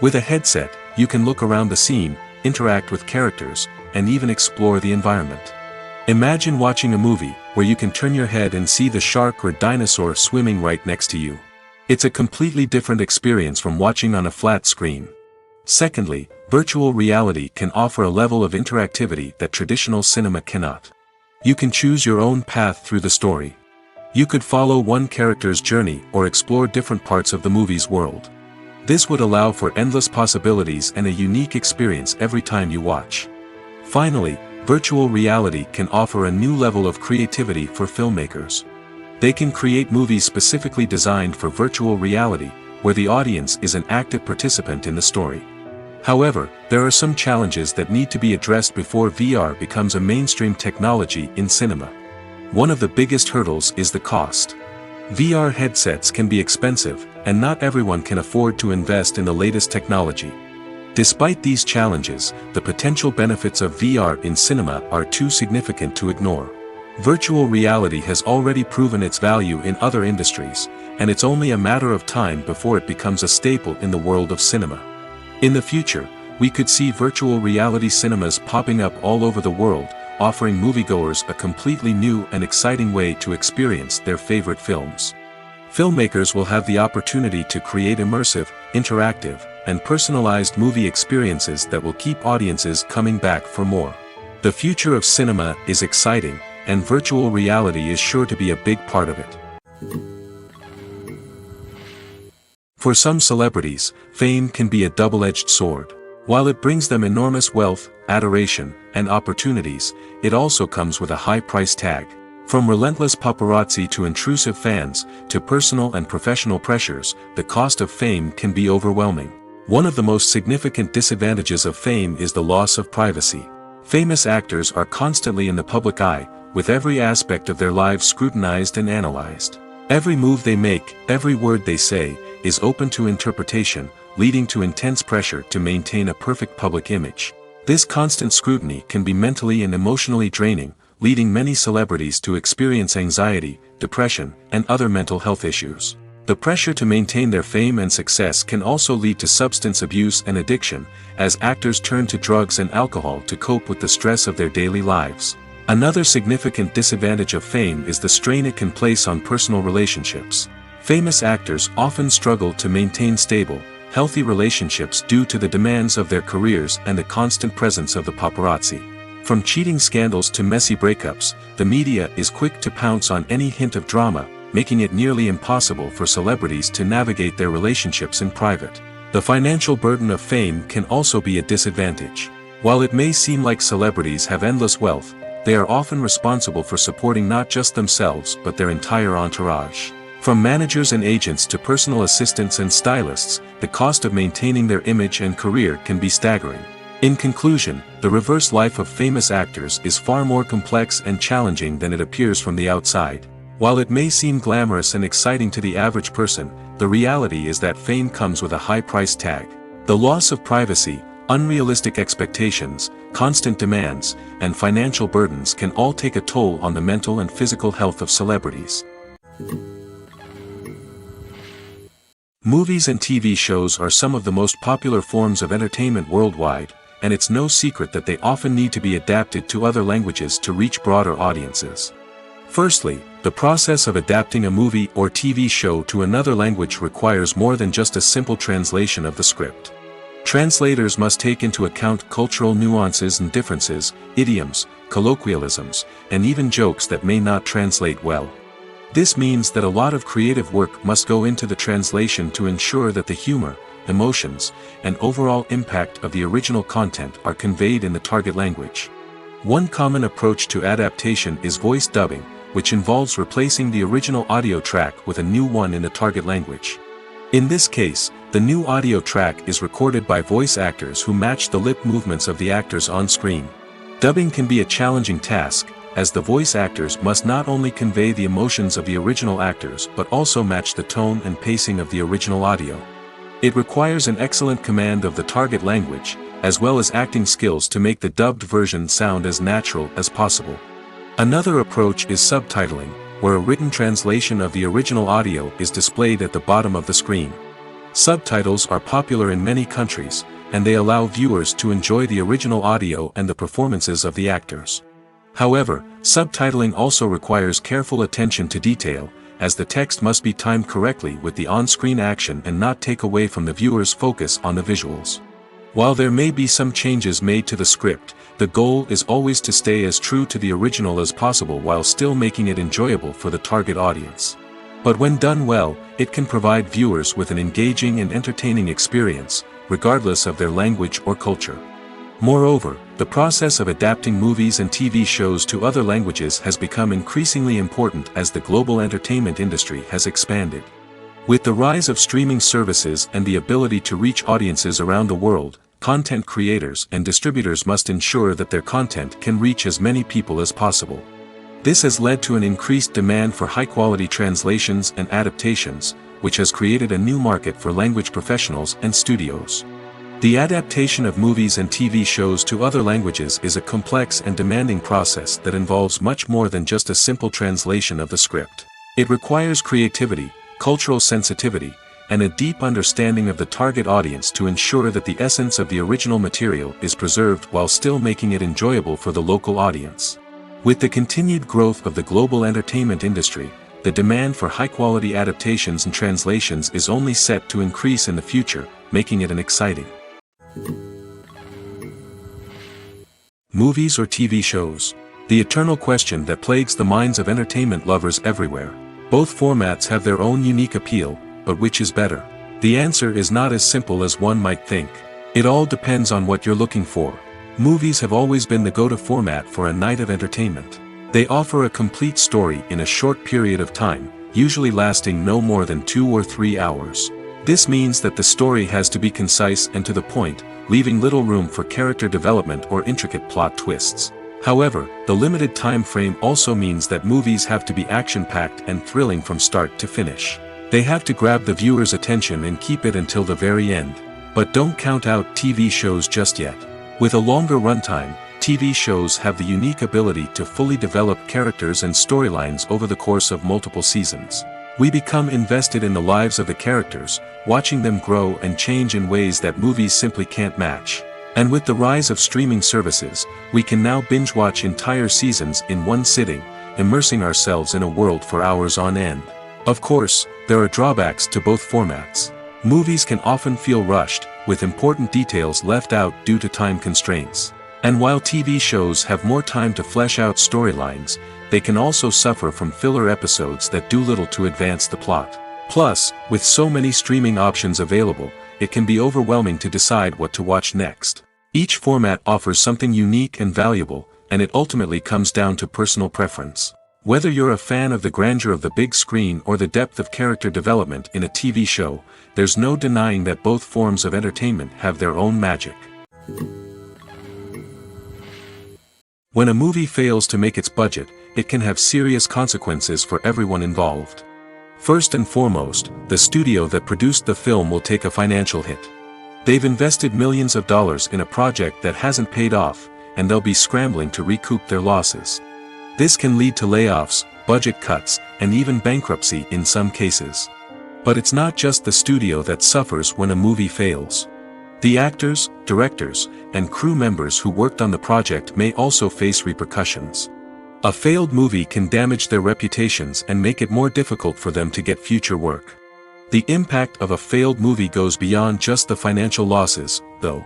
With a headset, you can look around the scene, interact with characters, and even explore the environment. Imagine watching a movie, where you can turn your head and see the shark or dinosaur swimming right next to you. It's a completely different experience from watching on a flat screen. Secondly, virtual reality can offer a level of interactivity that traditional cinema cannot. You can choose your own path through the story. You could follow one character's journey or explore different parts of the movie's world. This would allow for endless possibilities and a unique experience every time you watch. Finally, virtual reality can offer a new level of creativity for filmmakers. They can create movies specifically designed for virtual reality, where the audience is an active participant in the story. However, there are some challenges that need to be addressed before VR becomes a mainstream technology in cinema. One of the biggest hurdles is the cost. VR headsets can be expensive, and not everyone can afford to invest in the latest technology. Despite these challenges, the potential benefits of VR in cinema are too significant to ignore. Virtual reality has already proven its value in other industries, and it's only a matter of time before it becomes a staple in the world of cinema. In the future, we could see virtual reality cinemas popping up all over the world, offering moviegoers a completely new and exciting way to experience their favorite films. Filmmakers will have the opportunity to create immersive, interactive, and personalized movie experiences that will keep audiences coming back for more. The future of cinema is exciting, and virtual reality is sure to be a big part of it. For some celebrities, fame can be a double-edged sword. While it brings them enormous wealth, adoration, and opportunities, it also comes with a high price tag. From relentless paparazzi to intrusive fans, to personal and professional pressures, the cost of fame can be overwhelming. One of the most significant disadvantages of fame is the loss of privacy. Famous actors are constantly in the public eye, with every aspect of their lives scrutinized and analyzed. Every move they make, every word they say, is open to interpretation, leading to intense pressure to maintain a perfect public image. This constant scrutiny can be mentally and emotionally draining, leading many celebrities to experience anxiety, depression, and other mental health issues. The pressure to maintain their fame and success can also lead to substance abuse and addiction, as actors turn to drugs and alcohol to cope with the stress of their daily lives. Another significant disadvantage of fame is the strain it can place on personal relationships. Famous actors often struggle to maintain stable, healthy relationships due to the demands of their careers and the constant presence of the paparazzi. From cheating scandals to messy breakups, the media is quick to pounce on any hint of drama, making it nearly impossible for celebrities to navigate their relationships in private. The financial burden of fame can also be a disadvantage. While it may seem like celebrities have endless wealth, they are often responsible for supporting not just themselves but their entire entourage. From managers and agents to personal assistants and stylists, the cost of maintaining their image and career can be staggering. In conclusion, the reverse life of famous actors is far more complex and challenging than it appears from the outside. While it may seem glamorous and exciting to the average person, the reality is that fame comes with a high price tag. The loss of privacy, unrealistic expectations, constant demands, and financial burdens can all take a toll on the mental and physical health of celebrities. Movies and TV shows are some of the most popular forms of entertainment worldwide, and it's no secret that they often need to be adapted to other languages to reach broader audiences. Firstly, the process of adapting a movie or TV show to another language requires more than just a simple translation of the script. Translators must take into account cultural nuances and differences, idioms, colloquialisms, and even jokes that may not translate well. This means that a lot of creative work must go into the translation to ensure that the humor, emotions, and overall impact of the original content are conveyed in the target language. One common approach to adaptation is voice dubbing, which involves replacing the original audio track with a new one in the target language. In this case, The new audio track is recorded by voice actors who match the lip movements of the actors on screen. Dubbing can be a challenging task, as the voice actors must not only convey the emotions of the original actors but also match the tone and pacing of the original audio. It requires an excellent command of the target language, as well as acting skills to make the dubbed version sound as natural as possible. Another approach is subtitling, where a written translation of the original audio is displayed at the bottom of the screen. Subtitles are popular in many countries, and they allow viewers to enjoy the original audio and the performances of the actors. However, subtitling also requires careful attention to detail, as the text must be timed correctly with the on-screen action and not take away from the viewer's focus on the visuals. While there may be some changes made to the script, the goal is always to stay as true to the original as possible while still making it enjoyable for the target audience. But when done well, it can provide viewers with an engaging and entertaining experience, regardless of their language or culture. Moreover, the process of adapting movies and TV shows to other languages has become increasingly important as the global entertainment industry has expanded. With the rise of streaming services and the ability to reach audiences around the world, content creators and distributors must ensure that their content can reach as many people as possible. This has led to an increased demand for high-quality translations and adaptations, which has created a new market for language professionals and studios. The adaptation of movies and TV shows to other languages is a complex and demanding process that involves much more than just a simple translation of the script. It requires creativity, cultural sensitivity, and a deep understanding of the target audience to ensure that the essence of the original material is preserved while still making it enjoyable for the local audience. With the continued growth of the global entertainment industry, the demand for high-quality adaptations and translations is only set to increase in the future, making it an exciting movies or TV shows. The eternal question that plagues the minds of entertainment lovers everywhere. Both formats have their own unique appeal, but which is better? The answer is not as simple as one might think. It all depends on what you're looking for. Movies have always been the go-to format for a night of entertainment. They offer a complete story in a short period of time, usually lasting no more than 2 or 3 hours. This means that the story has to be concise and to the point, leaving little room for character development or intricate plot twists. However, the limited time frame also means that movies have to be action-packed and thrilling from start to finish. They have to grab the viewer's attention and keep it until the very end. But don't count out TV shows just yet. With a longer runtime, TV shows have the unique ability to fully develop characters and storylines over the course of multiple seasons. We become invested in the lives of the characters, watching them grow and change in ways that movies simply can't match. And with the rise of streaming services, we can now binge-watch entire seasons in one sitting, immersing ourselves in a world for hours on end. Of course, there are drawbacks to both formats. Movies can often feel rushed, with important details left out due to time constraints. And while TV shows have more time to flesh out storylines, they can also suffer from filler episodes that do little to advance the plot. Plus, with so many streaming options available, it can be overwhelming to decide what to watch next. Each format offers something unique and valuable, and it ultimately comes down to personal preference. Whether you're a fan of the grandeur of the big screen or the depth of character development in a TV show, there's no denying that both forms of entertainment have their own magic. When a movie fails to make its budget, it can have serious consequences for everyone involved. First and foremost, the studio that produced the film will take a financial hit. They've invested millions of dollars in a project that hasn't paid off, and they'll be scrambling to recoup their losses. This can lead to layoffs, budget cuts, and even bankruptcy in some cases. But it's not just the studio that suffers when a movie fails. The actors, directors, and crew members who worked on the project may also face repercussions. A failed movie can damage their reputations and make it more difficult for them to get future work. The impact of a failed movie goes beyond just the financial losses, though.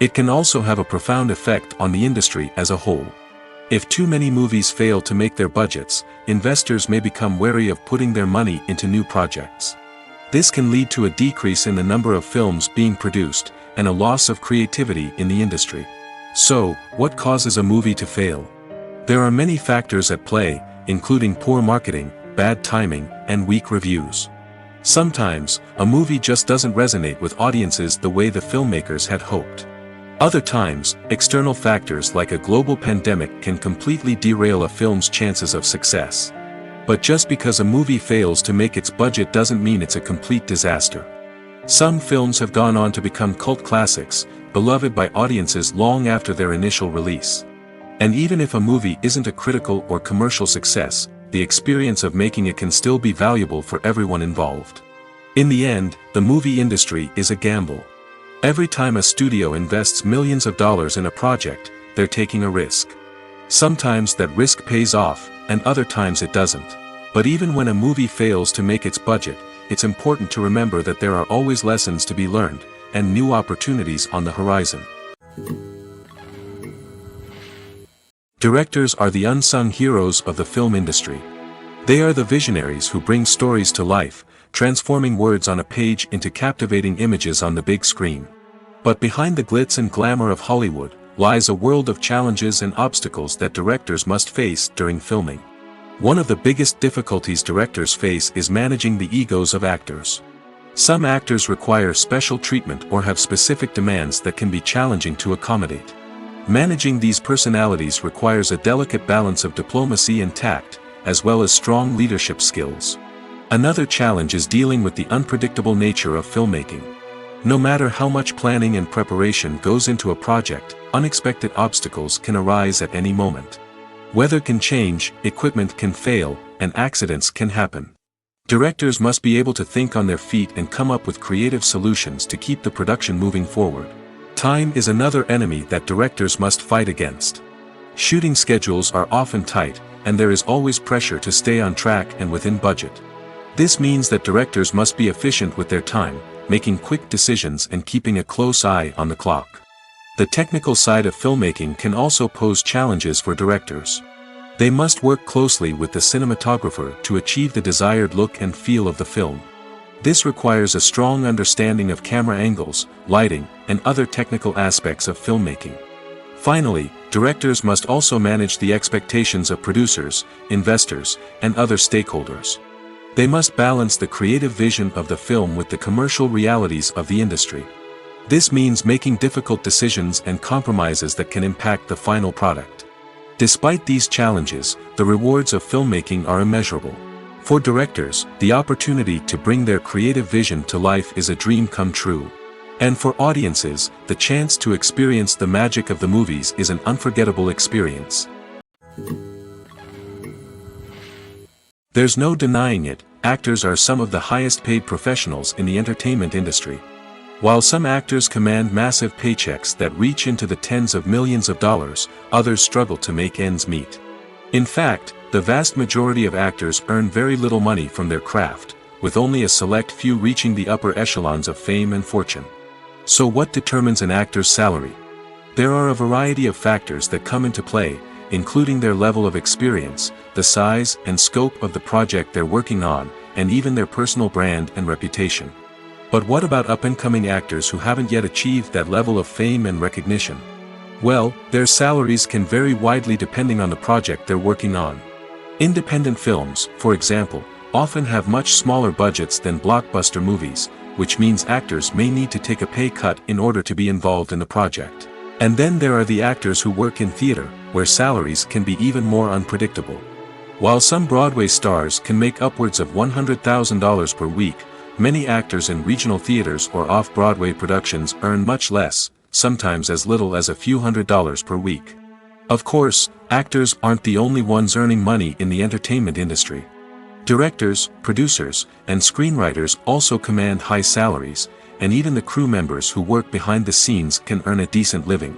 It can also have a profound effect on the industry as a whole. If too many movies fail to make their budgets, investors may become wary of putting their money into new projects. This can lead to a decrease in the number of films being produced, and a loss of creativity in the industry. So, what causes a movie to fail? There are many factors at play, including poor marketing, bad timing, and weak reviews. Sometimes, a movie just doesn't resonate with audiences the way the filmmakers had hoped. Other times, external factors like a global pandemic can completely derail a film's chances of success. But just because a movie fails to make its budget doesn't mean it's a complete disaster. Some films have gone on to become cult classics, beloved by audiences long after their initial release. And even if a movie isn't a critical or commercial success, the experience of making it can still be valuable for everyone involved. In the end, the movie industry is a gamble. Every time a studio invests millions of dollars in a project, they're taking a risk. Sometimes that risk pays off, and other times it doesn't. But even when a movie fails to make its budget, it's important to remember that there are always lessons to be learned, and new opportunities on the horizon. Directors are the unsung heroes of the film industry. They are the visionaries who bring stories to life, transforming words on a page into captivating images on the big screen. But behind the glitz and glamour of Hollywood, lies a world of challenges and obstacles that directors must face during filming. One of the biggest difficulties directors face is managing the egos of actors. Some actors require special treatment or have specific demands that can be challenging to accommodate. Managing these personalities requires a delicate balance of diplomacy and tact, as well as strong leadership skills. Another challenge is dealing with the unpredictable nature of filmmaking. No matter how much planning and preparation goes into a project, unexpected obstacles can arise at any moment. Weather can change, equipment can fail, and accidents can happen. Directors must be able to think on their feet and come up with creative solutions to keep the production moving forward. Time is another enemy that directors must fight against. Shooting schedules are often tight, and there is always pressure to stay on track and within budget. This means that directors must be efficient with their time, making quick decisions and keeping a close eye on the clock. The technical side of filmmaking can also pose challenges for directors. They must work closely with the cinematographer to achieve the desired look and feel of the film. This requires a strong understanding of camera angles, lighting, and other technical aspects of filmmaking. Finally, directors must also manage the expectations of producers, investors, and other stakeholders. They must balance the creative vision of the film with the commercial realities of the industry. This means making difficult decisions and compromises that can impact the final product. Despite these challenges, the rewards of filmmaking are immeasurable. For directors, the opportunity to bring their creative vision to life is a dream come true. And for audiences, the chance to experience the magic of the movies is an unforgettable experience. There's no denying it, actors are some of the highest paid professionals in the entertainment industry. While some actors command massive paychecks that reach into the tens of millions of dollars, others struggle to make ends meet. In fact, the vast majority of actors earn very little money from their craft, with only a select few reaching the upper echelons of fame and fortune. So what determines an actor's salary? There are a variety of factors that come into play, including their level of experience, the size and scope of the project they're working on, and even their personal brand and reputation. But what about up-and-coming actors who haven't yet achieved that level of fame and recognition? Well, their salaries can vary widely depending on the project they're working on. Independent films, for example, often have much smaller budgets than blockbuster movies, which means actors may need to take a pay cut in order to be involved in the project. And then there are the actors who work in theater, where salaries can be even more unpredictable. While some Broadway stars can make upwards of $100,000 per week, many actors in regional theaters or off-Broadway productions earn much less, sometimes as little as a few $100s per week. Of course, actors aren't the only ones earning money in the entertainment industry. Directors, producers, and screenwriters also command high salaries, and even the crew members who work behind the scenes can earn a decent living.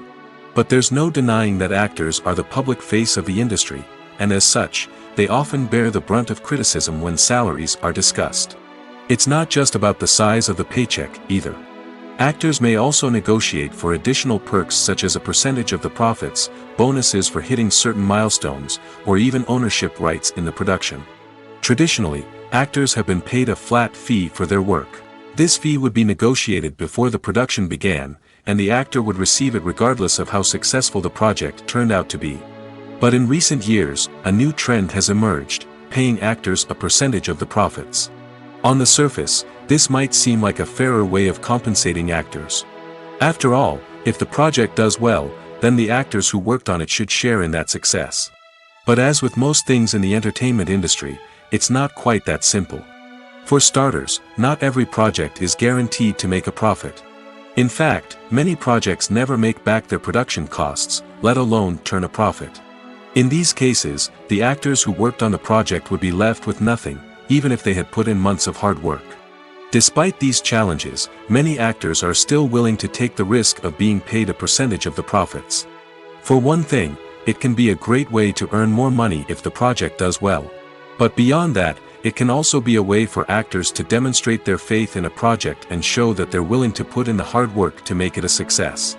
But there's no denying that actors are the public face of the industry, and as such, they often bear the brunt of criticism when salaries are discussed. It's not just about the size of the paycheck, either. Actors may also negotiate for additional perks such as a percentage of the profits, bonuses for hitting certain milestones, or even ownership rights in the production. Traditionally, actors have been paid a flat fee for their work. This fee would be negotiated before the production began, and the actor would receive it regardless of how successful the project turned out to be. But in recent years, a new trend has emerged, paying actors a percentage of the profits. On the surface, this might seem like a fairer way of compensating actors. After all, if the project does well, then the actors who worked on it should share in that success. But as with most things in the entertainment industry, it's not quite that simple. For starters, not every project is guaranteed to make a profit. In fact, many projects never make back their production costs, let alone turn a profit. In these cases, the actors who worked on the project would be left with nothing, even if they had put in months of hard work. Despite these challenges, many actors are still willing to take the risk of being paid a percentage of the profits. For one thing, it can be a great way to earn more money if the project does well. But beyond that, it can also be a way for actors to demonstrate their faith in a project and show that they're willing to put in the hard work to make it a success.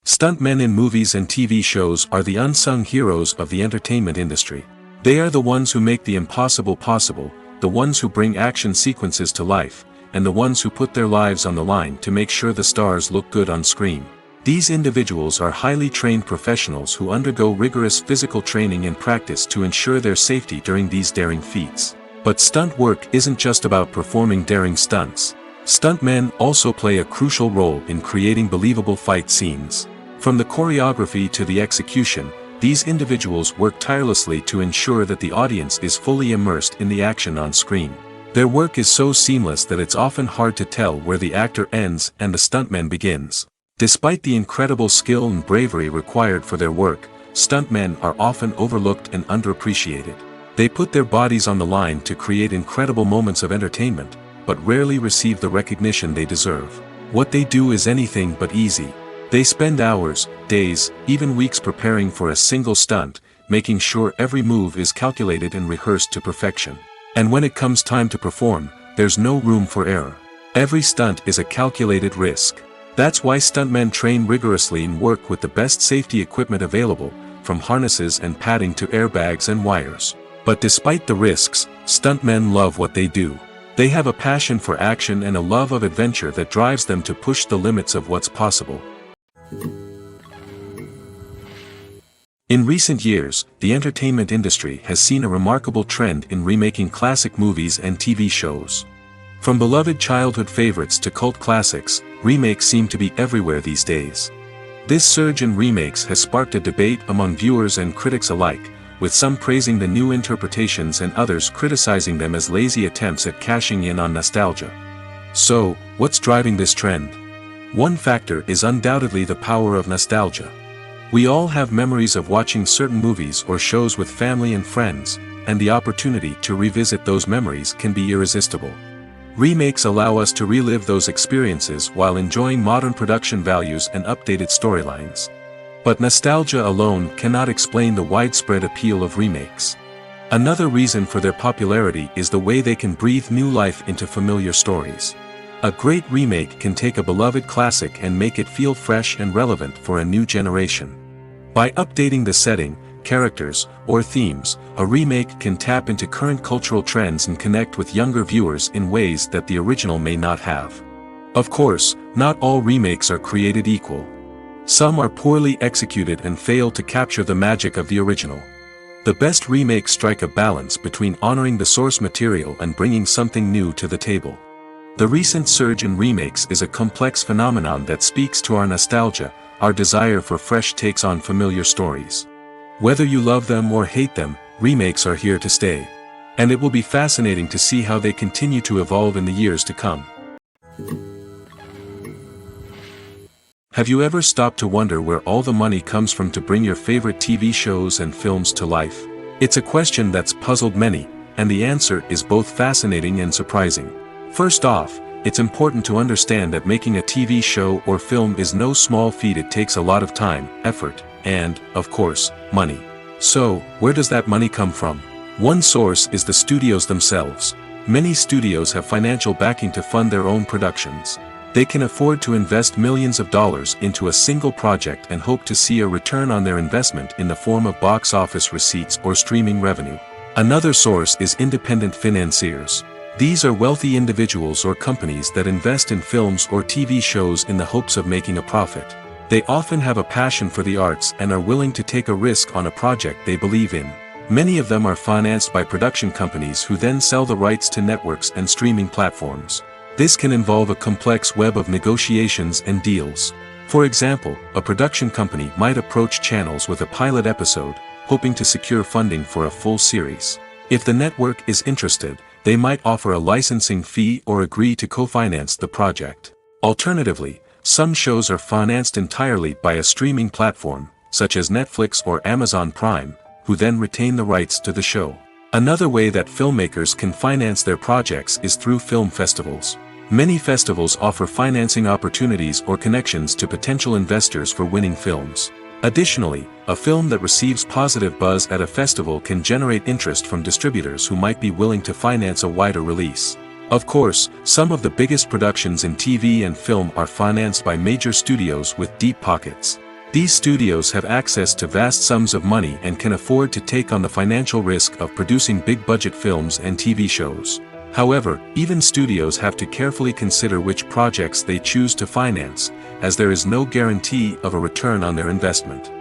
Stuntmen in movies and TV shows are the unsung heroes of the entertainment industry. They are the ones who make the impossible possible, the ones who bring action sequences to life, and the ones who put their lives on the line to make sure the stars look good on screen. These individuals are highly trained professionals who undergo rigorous physical training and practice to ensure their safety during these daring feats. But stunt work isn't just about performing daring stunts. Stuntmen also play a crucial role in creating believable fight scenes. From the choreography to the execution, these individuals work tirelessly to ensure that the audience is fully immersed in the action on screen. Their work is so seamless that it's often hard to tell where the actor ends and the stuntman begins. Despite the incredible skill and bravery required for their work, stuntmen are often overlooked and underappreciated. They put their bodies on the line to create incredible moments of entertainment, but rarely receive the recognition they deserve. What they do is anything but easy. They spend hours, days, even weeks preparing for a single stunt, making sure every move is calculated and rehearsed to perfection. And when it comes time to perform, there's no room for error. Every stunt is a calculated risk. That's why stuntmen train rigorously and work with the best safety equipment available, from harnesses and padding to airbags and wires. But despite the risks, stuntmen love what they do. They have a passion for action and a love of adventure that drives them to push the limits of what's possible. In recent years, the entertainment industry has seen a remarkable trend in remaking classic movies and TV shows. From beloved childhood favorites to cult classics, remakes seem to be everywhere these days. This surge in remakes has sparked a debate among viewers and critics alike, with some praising the new interpretations and others criticizing them as lazy attempts at cashing in on nostalgia. So, what's driving this trend? One factor is undoubtedly the power of nostalgia. We all have memories of watching certain movies or shows with family and friends, and the opportunity to revisit those memories can be irresistible. Remakes allow us to relive those experiences while enjoying modern production values and updated storylines. But nostalgia alone cannot explain the widespread appeal of remakes. Another reason for their popularity is the way they can breathe new life into familiar stories. A great remake can take a beloved classic and make it feel fresh and relevant for a new generation. By updating the setting, characters, or themes, a remake can tap into current cultural trends and connect with younger viewers in ways that the original may not have. Of course, not all remakes are created equal. Some are poorly executed and fail to capture the magic of the original. The best remakes strike a balance between honoring the source material and bringing something new to the table. The recent surge in remakes is a complex phenomenon that speaks to our nostalgia, our desire for fresh takes on familiar stories. Whether you love them or hate them, remakes are here to stay. And it will be fascinating to see how they continue to evolve in the years to come. Have you ever stopped to wonder where all the money comes from to bring your favorite TV shows and films to life? It's a question that's puzzled many, and the answer is both fascinating and surprising. First off, it's important to understand that making a TV show or film is no small feat. It takes a lot of time, effort, and, of course, money. So, where does that money come from? One source is the studios themselves. Many studios have financial backing to fund their own productions. They can afford to invest millions of dollars into a single project and hope to see a return on their investment in the form of box office receipts or streaming revenue. Another source is independent financiers. These are wealthy individuals or companies that invest in films or TV shows in the hopes of making a profit. They often have a passion for the arts and are willing to take a risk on a project they believe in. Many of them are financed by production companies who then sell the rights to networks and streaming platforms. This can involve a complex web of negotiations and deals. For example, a production company might approach channels with a pilot episode, hoping to secure funding for a full series. If the network is interested, they might offer a licensing fee or agree to co-finance the project. Alternatively, some shows are financed entirely by a streaming platform, such as Netflix or Amazon Prime, who then retain the rights to the show. Another way that filmmakers can finance their projects is through film festivals. Many festivals offer financing opportunities or connections to potential investors for winning films. Additionally, a film that receives positive buzz at a festival can generate interest from distributors who might be willing to finance a wider release. Of course, some of the biggest productions in TV and film are financed by major studios with deep pockets. These studios have access to vast sums of money and can afford to take on the financial risk of producing big-budget films and TV shows. However, even studios have to carefully consider which projects they choose to finance, as there is no guarantee of a return on their investment.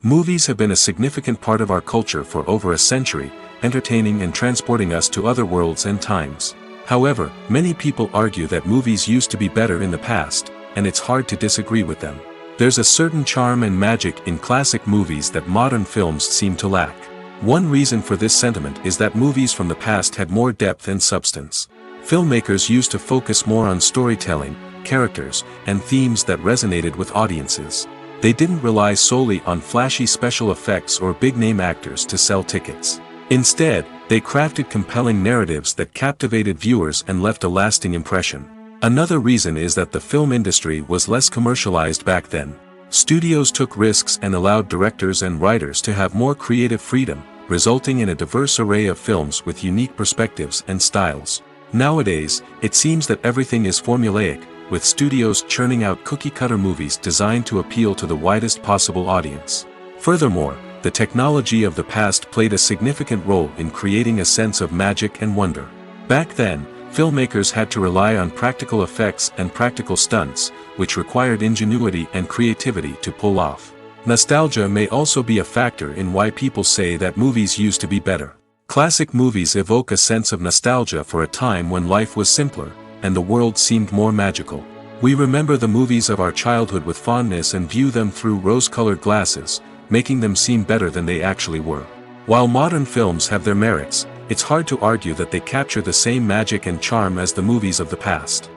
Movies have been a significant part of our culture for over a century, entertaining and transporting us to other worlds and times. However, many people argue that movies used to be better in the past, and it's hard to disagree with them. There's a certain charm and magic in classic movies that modern films seem to lack. One reason for this sentiment is that movies from the past had more depth and substance. Filmmakers used to focus more on storytelling, characters, and themes that resonated with audiences. They didn't rely solely on flashy special effects or big-name actors to sell tickets. Instead, they crafted compelling narratives that captivated viewers and left a lasting impression. Another reason is that the film industry was less commercialized back then. Studios took risks and allowed directors and writers to have more creative freedom, resulting in a diverse array of films with unique perspectives and styles. Nowadays, it seems that everything is formulaic, with studios churning out cookie-cutter movies designed to appeal to the widest possible audience. Furthermore, the technology of the past played a significant role in creating a sense of magic and wonder. Back then, filmmakers had to rely on practical effects and practical stunts, which required ingenuity and creativity to pull off. Nostalgia may also be a factor in why people say that movies used to be better. Classic movies evoke a sense of nostalgia for a time when life was simpler, and the world seemed more magical. We remember the movies of our childhood with fondness and view them through rose-colored glasses, making them seem better than they actually were. While modern films have their merits, it's hard to argue that they capture the same magic and charm as the movies of the past.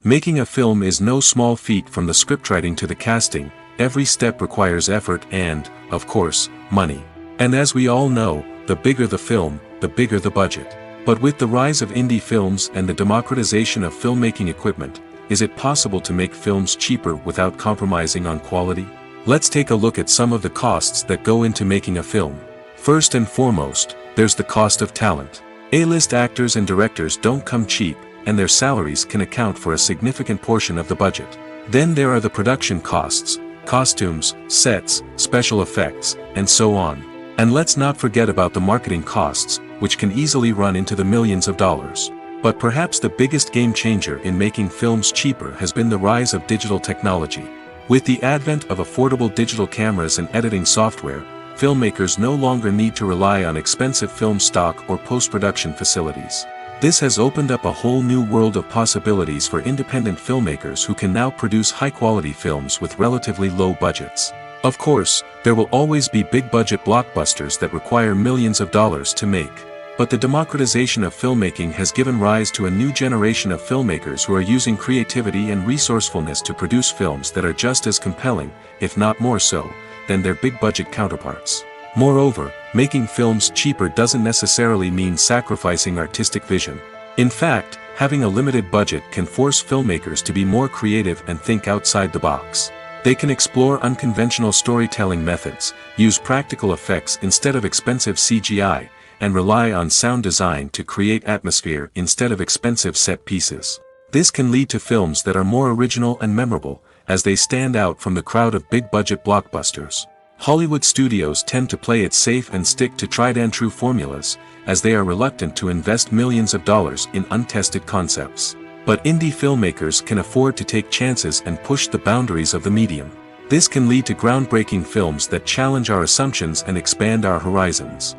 Making a film is no small feat. From the scriptwriting to the casting, every step requires effort and, of course, money. And as we all know, the bigger the film, the bigger the budget. But with the rise of indie films and the democratization of filmmaking equipment, is it possible to make films cheaper without compromising on quality? Let's take a look at some of the costs that go into making a film. First and foremost, there's the cost of talent. A-list actors and directors don't come cheap, and their salaries can account for a significant portion of the budget. Then there are the production costs, costumes, sets, special effects, and so on. And let's not forget about the marketing costs, which can easily run into the millions of dollars. But perhaps the biggest game changer in making films cheaper has been the rise of digital technology. With the advent of affordable digital cameras and editing software, filmmakers no longer need to rely on expensive film stock or post-production facilities. This has opened up a whole new world of possibilities for independent filmmakers who can now produce high-quality films with relatively low budgets. Of course, there will always be big-budget blockbusters that require millions of dollars to make. But the democratization of filmmaking has given rise to a new generation of filmmakers who are using creativity and resourcefulness to produce films that are just as compelling, if not more so, than their big-budget counterparts. Moreover, making films cheaper doesn't necessarily mean sacrificing artistic vision. In fact, having a limited budget can force filmmakers to be more creative and think outside the box. They can explore unconventional storytelling methods, use practical effects instead of expensive CGI, and rely on sound design to create atmosphere instead of expensive set pieces. This can lead to films that are more original and memorable, as they stand out from the crowd of big-budget blockbusters. Hollywood studios tend to play it safe and stick to tried-and-true formulas, as they are reluctant to invest millions of dollars in untested concepts. But indie filmmakers can afford to take chances and push the boundaries of the medium. This can lead to groundbreaking films that challenge our assumptions and expand our horizons.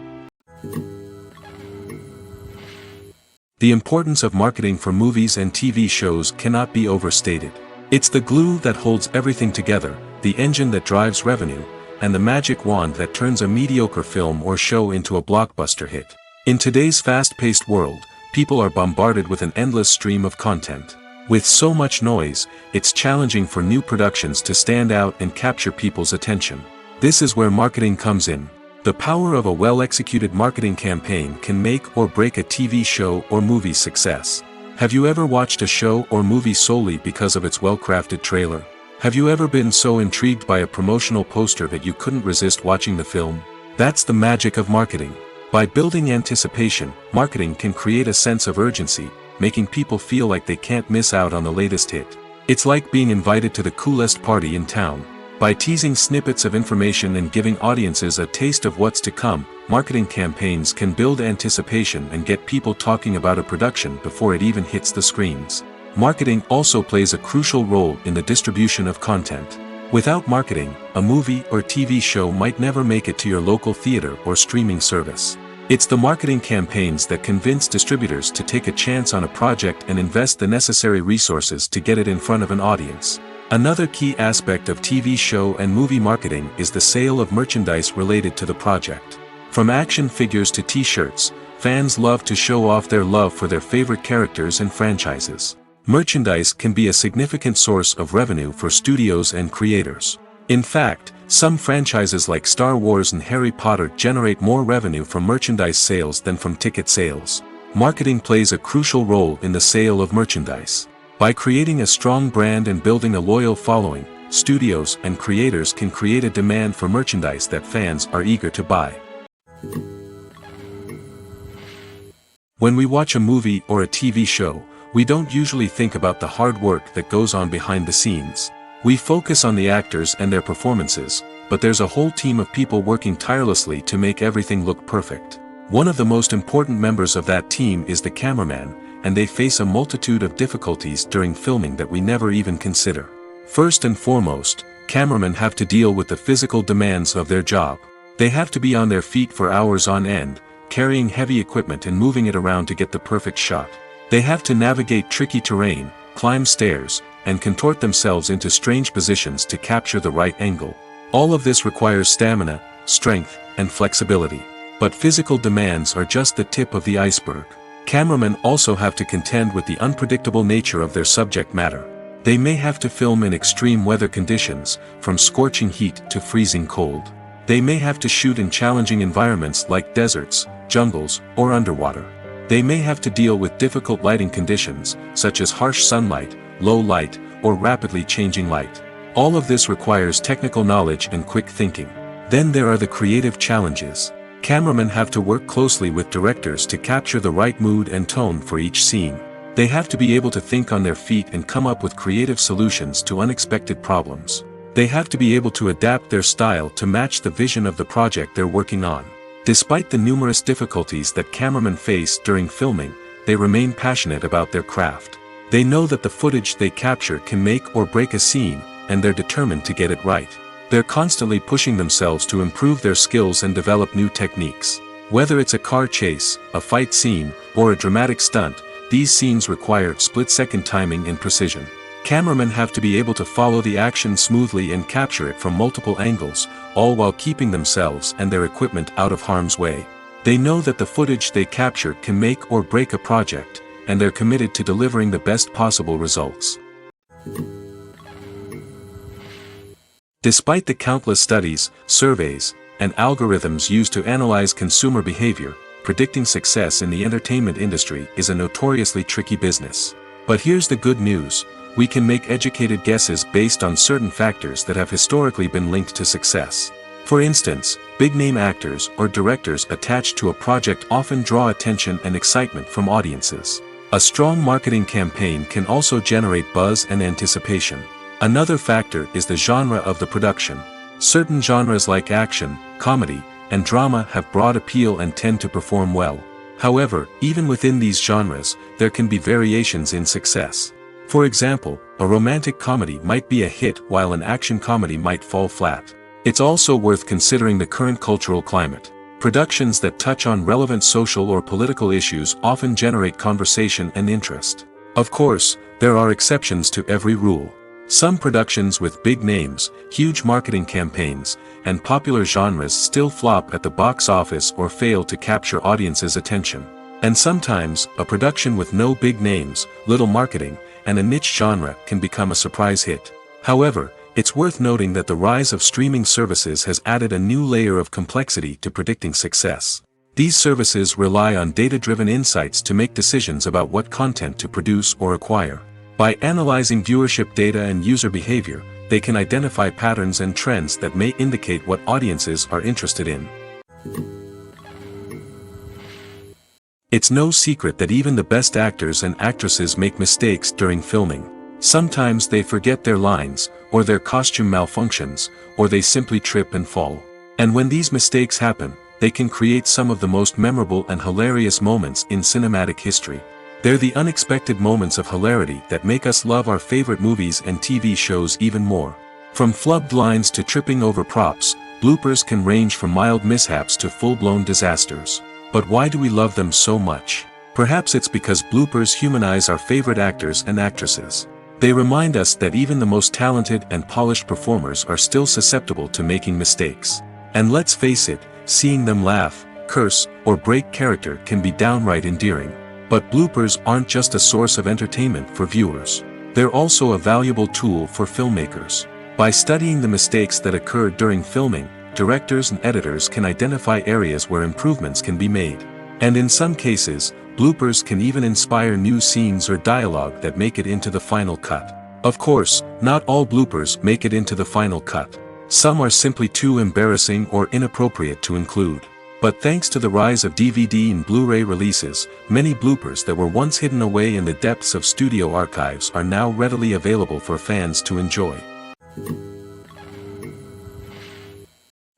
The importance of marketing for movies and TV shows cannot be overstated. It's the glue that holds everything together, the engine that drives revenue, and the magic wand that turns a mediocre film or show into a blockbuster hit. In today's fast-paced world, people are bombarded with an endless stream of content. With so much noise, it's challenging for new productions to stand out and capture people's attention. This is where marketing comes in. The power of a well-executed marketing campaign can make or break a TV show or movie's success. Have you ever watched a show or movie solely because of its well-crafted trailer? Have you ever been so intrigued by a promotional poster that you couldn't resist watching the film? That's the magic of marketing. By building anticipation, marketing can create a sense of urgency, making people feel like they can't miss out on the latest hit. It's like being invited to the coolest party in town. By teasing snippets of information and giving audiences a taste of what's to come, marketing campaigns can build anticipation and get people talking about a production before it even hits the screens. Marketing also plays a crucial role in the distribution of content. Without marketing, a movie or TV show might never make it to your local theater or streaming service. It's the marketing campaigns that convince distributors to take a chance on a project and invest the necessary resources to get it in front of an audience. Another key aspect of TV show and movie marketing is the sale of merchandise related to the project. From action figures to t-shirts, fans love to show off their love for their favorite characters and franchises. Merchandise can be a significant source of revenue for studios and creators. In fact, some franchises like Star Wars and Harry Potter generate more revenue from merchandise sales than from ticket sales. Marketing plays a crucial role in the sale of merchandise. By creating a strong brand and building a loyal following, studios and creators can create a demand for merchandise that fans are eager to buy. When we watch a movie or a TV show, we don't usually think about the hard work that goes on behind the scenes. We focus on the actors and their performances, but there's a whole team of people working tirelessly to make everything look perfect. One of the most important members of that team is the cameraman, and they face a multitude of difficulties during filming that we never even consider. First and foremost, cameramen have to deal with the physical demands of their job. They have to be on their feet for hours on end, carrying heavy equipment and moving it around to get the perfect shot. They have to navigate tricky terrain, climb stairs, and contort themselves into strange positions to capture the right angle. All of this requires stamina, strength, and flexibility. But physical demands are just the tip of the iceberg. Cameramen also have to contend with the unpredictable nature of their subject matter. They may have to film in extreme weather conditions, from scorching heat to freezing cold. They may have to shoot in challenging environments like deserts, jungles, or underwater. They may have to deal with difficult lighting conditions, such as harsh sunlight, low light, or rapidly changing light. All of this requires technical knowledge and quick thinking. Then there are the creative challenges. Cameramen have to work closely with directors to capture the right mood and tone for each scene. They have to be able to think on their feet and come up with creative solutions to unexpected problems. They have to be able to adapt their style to match the vision of the project they're working on. Despite the numerous difficulties that cameramen face during filming, they remain passionate about their craft. They know that the footage they capture can make or break a scene, and they're determined to get it right. They're constantly pushing themselves to improve their skills and develop new techniques. Whether it's a car chase, a fight scene, or a dramatic stunt, these scenes require split-second timing and precision. Cameramen have to be able to follow the action smoothly and capture it from multiple angles, all while keeping themselves and their equipment out of harm's way. They know that the footage they capture can make or break a project, and they're committed to delivering the best possible results. Despite the countless studies, surveys, and algorithms used to analyze consumer behavior, predicting success in the entertainment industry is a notoriously tricky business. But here's the good news: we can make educated guesses based on certain factors that have historically been linked to success. For instance, big-name actors or directors attached to a project often draw attention and excitement from audiences. A strong marketing campaign can also generate buzz and anticipation. Another factor is the genre of the production. Certain genres like action, comedy, and drama have broad appeal and tend to perform well. However, even within these genres, there can be variations in success. For example, a romantic comedy might be a hit while an action comedy might fall flat. It's also worth considering the current cultural climate. Productions that touch on relevant social or political issues often generate conversation and interest. Of course, there are exceptions to every rule. Some productions with big names, huge marketing campaigns, and popular genres still flop at the box office or fail to capture audiences' attention. And sometimes, a production with no big names, little marketing, and a niche genre can become a surprise hit. However, it's worth noting that the rise of streaming services has added a new layer of complexity to predicting success. These services rely on data-driven insights to make decisions about what content to produce or acquire. By analyzing viewership data and user behavior, they can identify patterns and trends that may indicate what audiences are interested in. It's no secret that even the best actors and actresses make mistakes during filming. Sometimes they forget their lines, or their costume malfunctions, or they simply trip and fall. And when these mistakes happen, they can create some of the most memorable and hilarious moments in cinematic history. They're the unexpected moments of hilarity that make us love our favorite movies and TV shows even more. From flubbed lines to tripping over props, bloopers can range from mild mishaps to full-blown disasters. But why do we love them so much? Perhaps it's because bloopers humanize our favorite actors and actresses. They remind us that even the most talented and polished performers are still susceptible to making mistakes. And let's face it, seeing them laugh, curse, or break character can be downright endearing. But bloopers aren't just a source of entertainment for viewers. They're also a valuable tool for filmmakers. By studying the mistakes that occur during filming, directors and editors can identify areas where improvements can be made. And in some cases, bloopers can even inspire new scenes or dialogue that make it into the final cut. Of course, not all bloopers make it into the final cut. Some are simply too embarrassing or inappropriate to include. But thanks to the rise of DVD and Blu-ray releases, many bloopers that were once hidden away in the depths of studio archives are now readily available for fans to enjoy.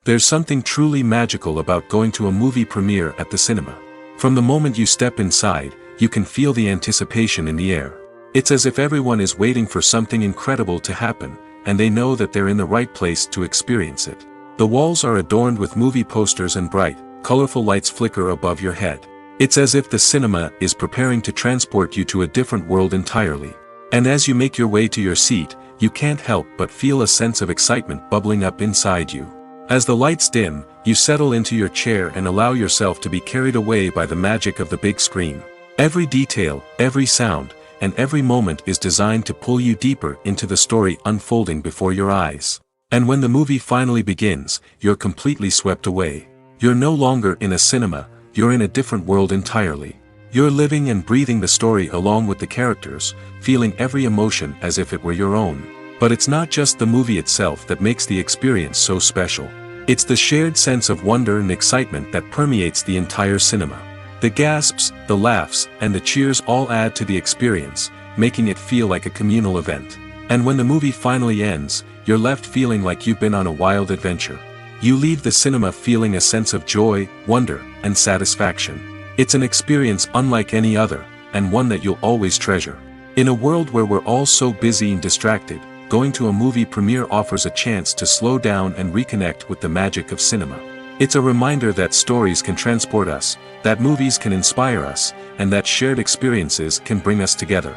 There's something truly magical about going to a movie premiere at the cinema. From the moment you step inside, you can feel the anticipation in the air. It's as if everyone is waiting for something incredible to happen, and they know that they're in the right place to experience it. The walls are adorned with movie posters and bright, colorful lights flicker above your head. It's as if the cinema is preparing to transport you to a different world entirely. And as you make your way to your seat, you can't help but feel a sense of excitement bubbling up inside you. As the lights dim, you settle into your chair and allow yourself to be carried away by the magic of the big screen. Every detail, every sound, and every moment is designed to pull you deeper into the story unfolding before your eyes. And when the movie finally begins, you're completely swept away. You're no longer in a cinema, you're in a different world entirely. You're living and breathing the story along with the characters, feeling every emotion as if it were your own. But it's not just the movie itself that makes the experience so special. It's the shared sense of wonder and excitement that permeates the entire cinema. The gasps, the laughs, and the cheers all add to the experience, making it feel like a communal event. And when the movie finally ends, you're left feeling like you've been on a wild adventure. You leave the cinema feeling a sense of joy, wonder, and satisfaction. It's an experience unlike any other, and one that you'll always treasure. In a world where we're all so busy and distracted, going to a movie premiere offers a chance to slow down and reconnect with the magic of cinema. It's a reminder that stories can transport us, that movies can inspire us, and that shared experiences can bring us together.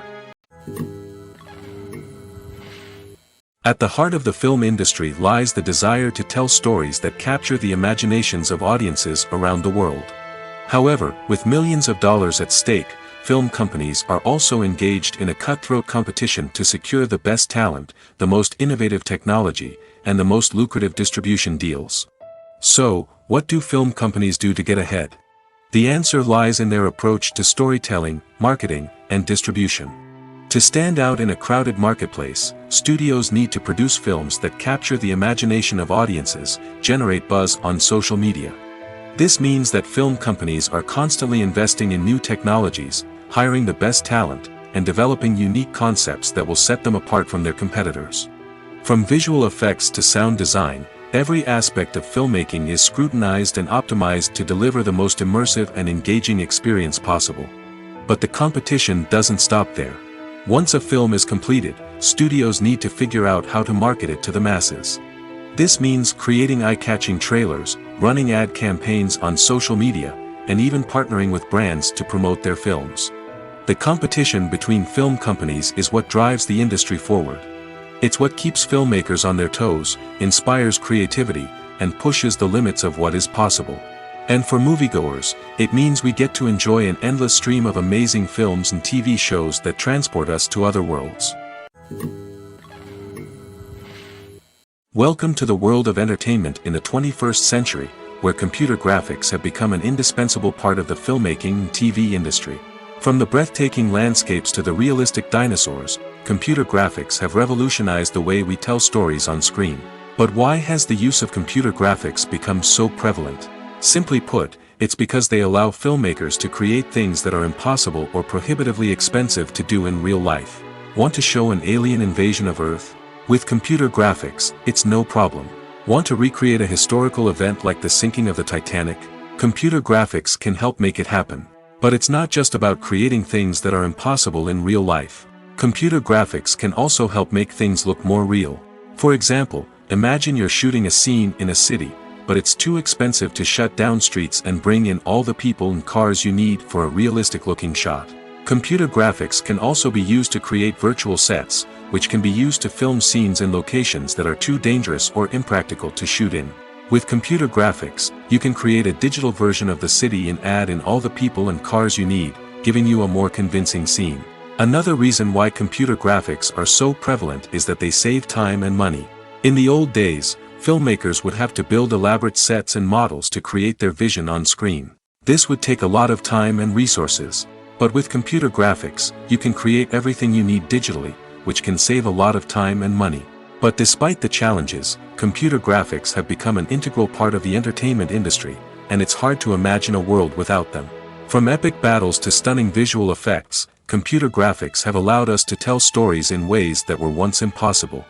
At the heart of the film industry lies the desire to tell stories that capture the imaginations of audiences around the world. However, with millions of dollars at stake, film companies are also engaged in a cutthroat competition to secure the best talent, the most innovative technology, and the most lucrative distribution deals. So, what do film companies do to get ahead? The answer lies in their approach to storytelling, marketing, and distribution. To stand out in a crowded marketplace, studios need to produce films that capture the imagination of audiences, generate buzz on social media. This means that film companies are constantly investing in new technologies, hiring the best talent, and developing unique concepts that will set them apart from their competitors. From visual effects to sound design, Every aspect of filmmaking is scrutinized and optimized to deliver the most immersive and engaging experience possible. But the competition doesn't stop there. Once a film is completed, studios need to figure out how to market it to the masses. This means creating eye-catching trailers, running ad campaigns on social media, and even partnering with brands to promote their films. The competition between film companies is what drives the industry forward. It's what keeps filmmakers on their toes, inspires creativity, and pushes the limits of what is possible. And for moviegoers, it means we get to enjoy an endless stream of amazing films and TV shows that transport us to other worlds. Welcome to the world of entertainment in the 21st century, where computer graphics have become an indispensable part of the filmmaking and TV industry. From the breathtaking landscapes to the realistic dinosaurs, computer graphics have revolutionized the way we tell stories on screen. But why has the use of computer graphics become so prevalent? Simply put, it's because they allow filmmakers to create things that are impossible or prohibitively expensive to do in real life. Want to show an alien invasion of Earth? With computer graphics, it's no problem. Want to recreate a historical event like the sinking of the Titanic? Computer graphics can help make it happen. But it's not just about creating things that are impossible in real life. Computer graphics can also help make things look more real. For example, imagine you're shooting a scene in a city, but it's too expensive to shut down streets and bring in all the people and cars you need for a realistic-looking shot. Computer graphics can also be used to create virtual sets, which can be used to film scenes in locations that are too dangerous or impractical to shoot in. With computer graphics, you can create a digital version of the city and add in all the people and cars you need, giving you a more convincing scene. Another reason why computer graphics are so prevalent is that they save time and money. In the old days, filmmakers would have to build elaborate sets and models to create their vision on screen. This would take a lot of time and resources. But with computer graphics, you can create everything you need digitally, which can save a lot of time and money. But despite the challenges, computer graphics have become an integral part of the entertainment industry, and it's hard to imagine a world without them. From epic battles to stunning visual effects, computer graphics have allowed us to tell stories in ways that were once impossible.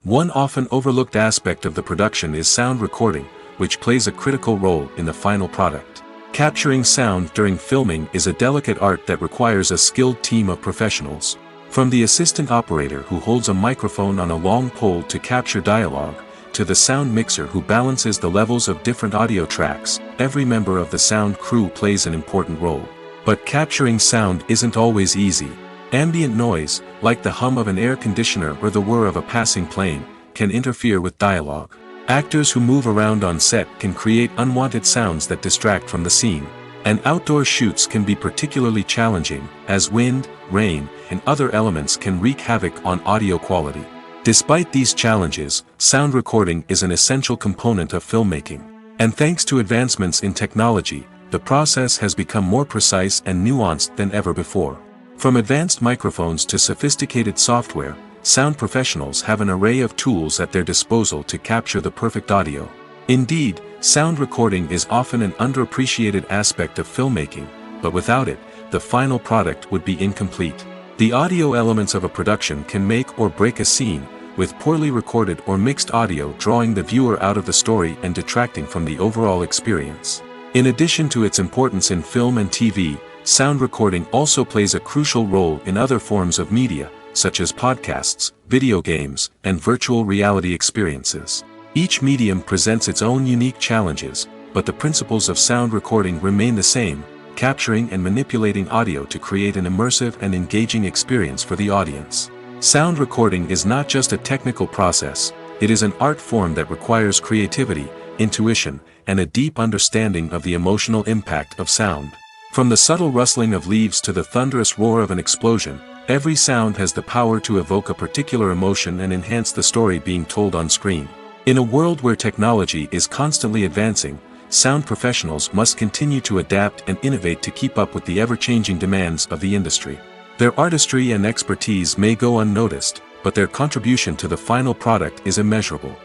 One often overlooked aspect of the production is sound recording, which plays a critical role in the final product. Capturing sound during filming is a delicate art that requires a skilled team of professionals. From the assistant operator who holds a microphone on a long pole to capture dialogue, to the sound mixer who balances the levels of different audio tracks, every member of the sound crew plays an important role. But capturing sound isn't always easy. Ambient noise, like the hum of an air conditioner or the whir of a passing plane, can interfere with dialogue. Actors who move around on set can create unwanted sounds that distract from the scene. And outdoor shoots can be particularly challenging, as wind, rain, and other elements can wreak havoc on audio quality. Despite these challenges, sound recording is an essential component of filmmaking. And thanks to advancements in technology, the process has become more precise and nuanced than ever before. From advanced microphones to sophisticated software, sound professionals have an array of tools at their disposal to capture the perfect audio. Indeed, sound recording is often an underappreciated aspect of filmmaking, but without it, the final product would be incomplete. The audio elements of a production can make or break a scene, with poorly recorded or mixed audio drawing the viewer out of the story and detracting from the overall experience. In addition to its importance in film and TV, sound recording also plays a crucial role in other forms of media, such as podcasts, video games, and virtual reality experiences. Each medium presents its own unique challenges, but the principles of sound recording remain the same, capturing and manipulating audio to create an immersive and engaging experience for the audience. Sound recording is not just a technical process, it is an art form that requires creativity, intuition, and a deep understanding of the emotional impact of sound. From the subtle rustling of leaves to the thunderous roar of an explosion, every sound has the power to evoke a particular emotion and enhance the story being told on screen. In a world where technology is constantly advancing, sound professionals must continue to adapt and innovate to keep up with the ever-changing demands of the industry. Their artistry and expertise may go unnoticed, but their contribution to the final product is immeasurable.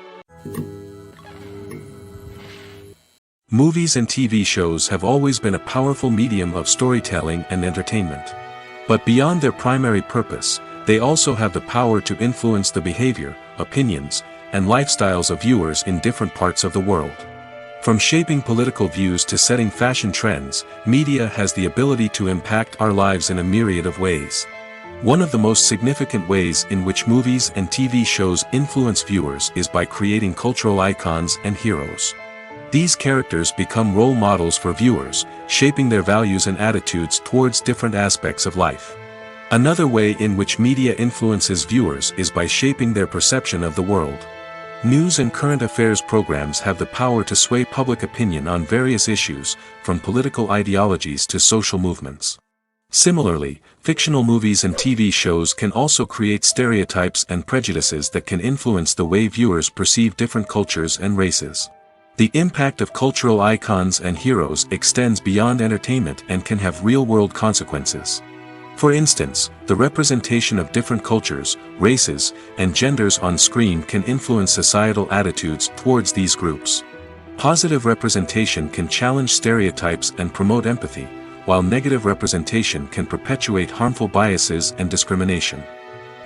Movies and TV shows have always been a powerful medium of storytelling and entertainment. But beyond their primary purpose, they also have the power to influence the behavior, opinions, and lifestyles of viewers in different parts of the world. From shaping political views to setting fashion trends, media has the ability to impact our lives in a myriad of ways. One of the most significant ways in which movies and TV shows influence viewers is by creating cultural icons and heroes. These characters become role models for viewers, shaping their values and attitudes towards different aspects of life. Another way in which media influences viewers is by shaping their perception of the world. News and current affairs programs have the power to sway public opinion on various issues, from political ideologies to social movements. Similarly, fictional movies and TV shows can also create stereotypes and prejudices that can influence the way viewers perceive different cultures and races. The impact of cultural icons and heroes extends beyond entertainment and can have real-world consequences. For instance, the representation of different cultures, races, and genders on screen can influence societal attitudes towards these groups. Positive representation can challenge stereotypes and promote empathy, while negative representation can perpetuate harmful biases and discrimination.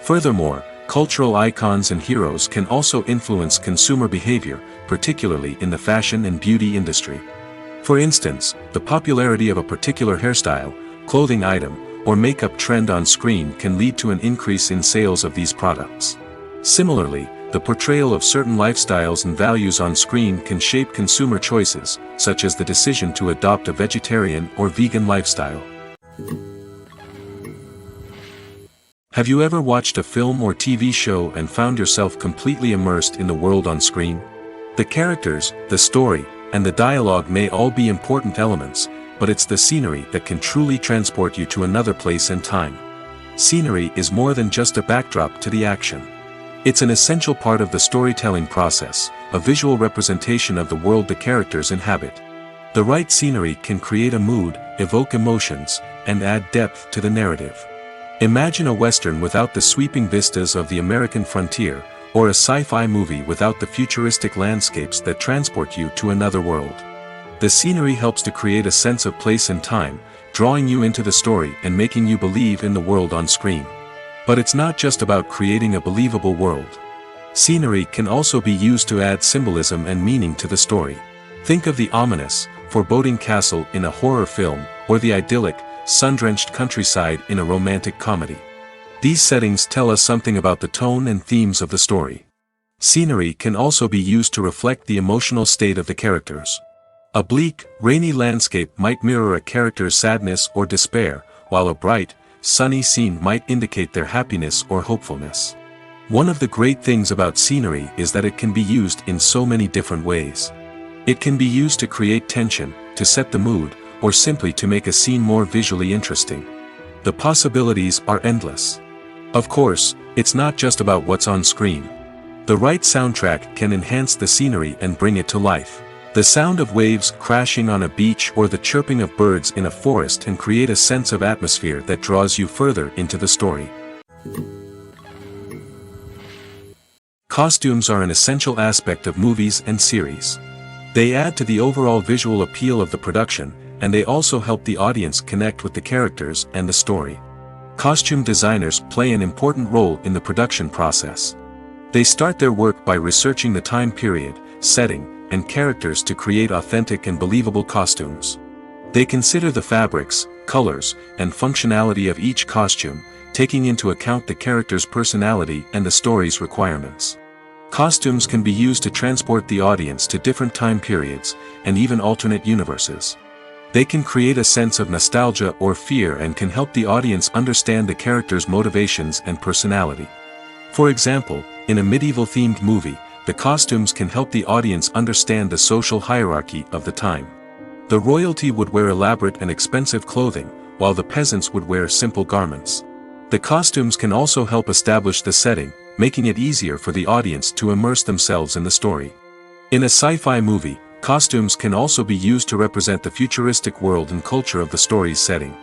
Furthermore, cultural icons and heroes can also influence consumer behavior, particularly in the fashion and beauty industry. For instance, the popularity of a particular hairstyle, clothing item, or makeup trend on screen can lead to an increase in sales of these products. Similarly, the portrayal of certain lifestyles and values on screen can shape consumer choices, such as the decision to adopt a vegetarian or vegan lifestyle. Have you ever watched a film or TV show and found yourself completely immersed in the world on screen? The characters, the story, and the dialogue may all be important elements, but it's the scenery that can truly transport you to another place and time. Scenery is more than just a backdrop to the action. It's an essential part of the storytelling process, a visual representation of the world the characters inhabit. The right scenery can create a mood, evoke emotions, and add depth to the narrative. Imagine a Western without the sweeping vistas of the American frontier, or a sci-fi movie without the futuristic landscapes that transport you to another world. The scenery helps to create a sense of place and time, drawing you into the story and making you believe in the world on screen. But it's not just about creating a believable world. Scenery can also be used to add symbolism and meaning to the story. Think of the ominous, foreboding castle in a horror film, or the idyllic, sun-drenched countryside in a romantic comedy. These settings tell us something about the tone and themes of the story. Scenery can also be used to reflect the emotional state of the characters. A bleak, rainy landscape might mirror a character's sadness or despair, while a bright, sunny scene might indicate their happiness or hopefulness. One of the great things about scenery is that it can be used in so many different ways. It can be used to create tension, to set the mood, or simply to make a scene more visually interesting. The possibilities are endless. Of course, it's not just about what's on screen. The right soundtrack can enhance the scenery and bring it to life. The sound of waves crashing on a beach or the chirping of birds in a forest can create a sense of atmosphere that draws you further into the story. Costumes are an essential aspect of movies and series. They add to the overall visual appeal of the production, and they also help the audience connect with the characters and the story. Costume designers play an important role in the production process. They start their work by researching the time period, setting, and characters to create authentic and believable costumes. They consider the fabrics, colors, and functionality of each costume, taking into account the character's personality and the story's requirements. Costumes can be used to transport the audience to different time periods, and even alternate universes. They can create a sense of nostalgia or fear and can help the audience understand the character's motivations and personality. For example, in a medieval-themed movie, the costumes can help the audience understand the social hierarchy of the time. The royalty would wear elaborate and expensive clothing, while the peasants would wear simple garments. The costumes can also help establish the setting, making it easier for the audience to immerse themselves in the story. In a sci-fi movie, costumes can also be used to represent the futuristic world and culture of the story's setting.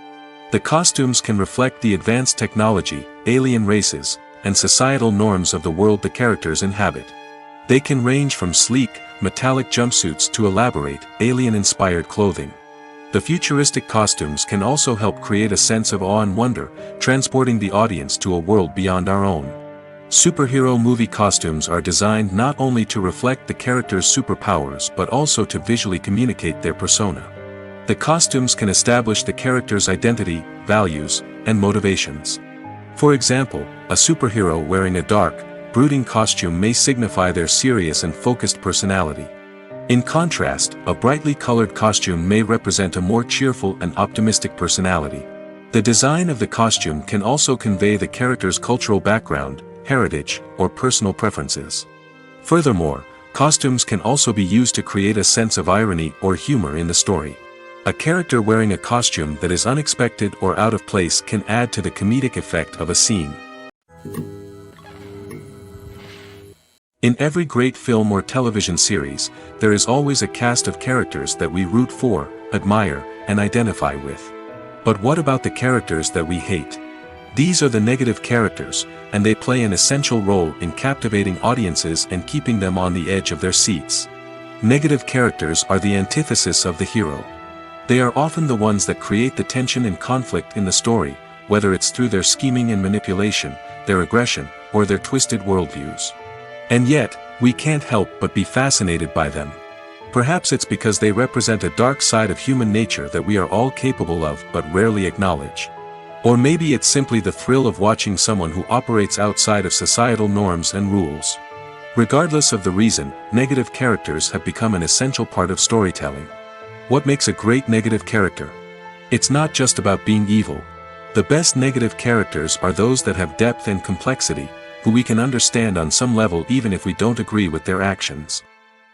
The costumes can reflect the advanced technology, alien races, and societal norms of the world the characters inhabit. They can range from sleek, metallic jumpsuits to elaborate, alien-inspired clothing. The futuristic costumes can also help create a sense of awe and wonder, transporting the audience to a world beyond our own. Superhero movie costumes are designed not only to reflect the character's superpowers but also to visually communicate their persona. The costumes can establish the character's identity, values, and motivations. For example, a superhero wearing a dark, brooding costume may signify their serious and focused personality. In contrast, a brightly colored costume may represent a more cheerful and optimistic personality. The design of the costume can also convey the character's cultural background, heritage, or personal preferences. Furthermore, costumes can also be used to create a sense of irony or humor in the story. A character wearing a costume that is unexpected or out of place can add to the comedic effect of a scene. In every great film or television series, there is always a cast of characters that we root for, admire, and identify with. But what about the characters that we hate? These are the negative characters, and they play an essential role in captivating audiences and keeping them on the edge of their seats. Negative characters are the antithesis of the hero. They are often the ones that create the tension and conflict in the story, whether it's through their scheming and manipulation, their aggression, or their twisted worldviews. And yet, we can't help but be fascinated by them. Perhaps it's because they represent a dark side of human nature that we are all capable of but rarely acknowledge. Or maybe it's simply the thrill of watching someone who operates outside of societal norms and rules. Regardless of the reason, negative characters have become an essential part of storytelling. What makes a great negative character? It's not just about being evil. The best negative characters are those that have depth and complexity, who we can understand on some level even if we don't agree with their actions.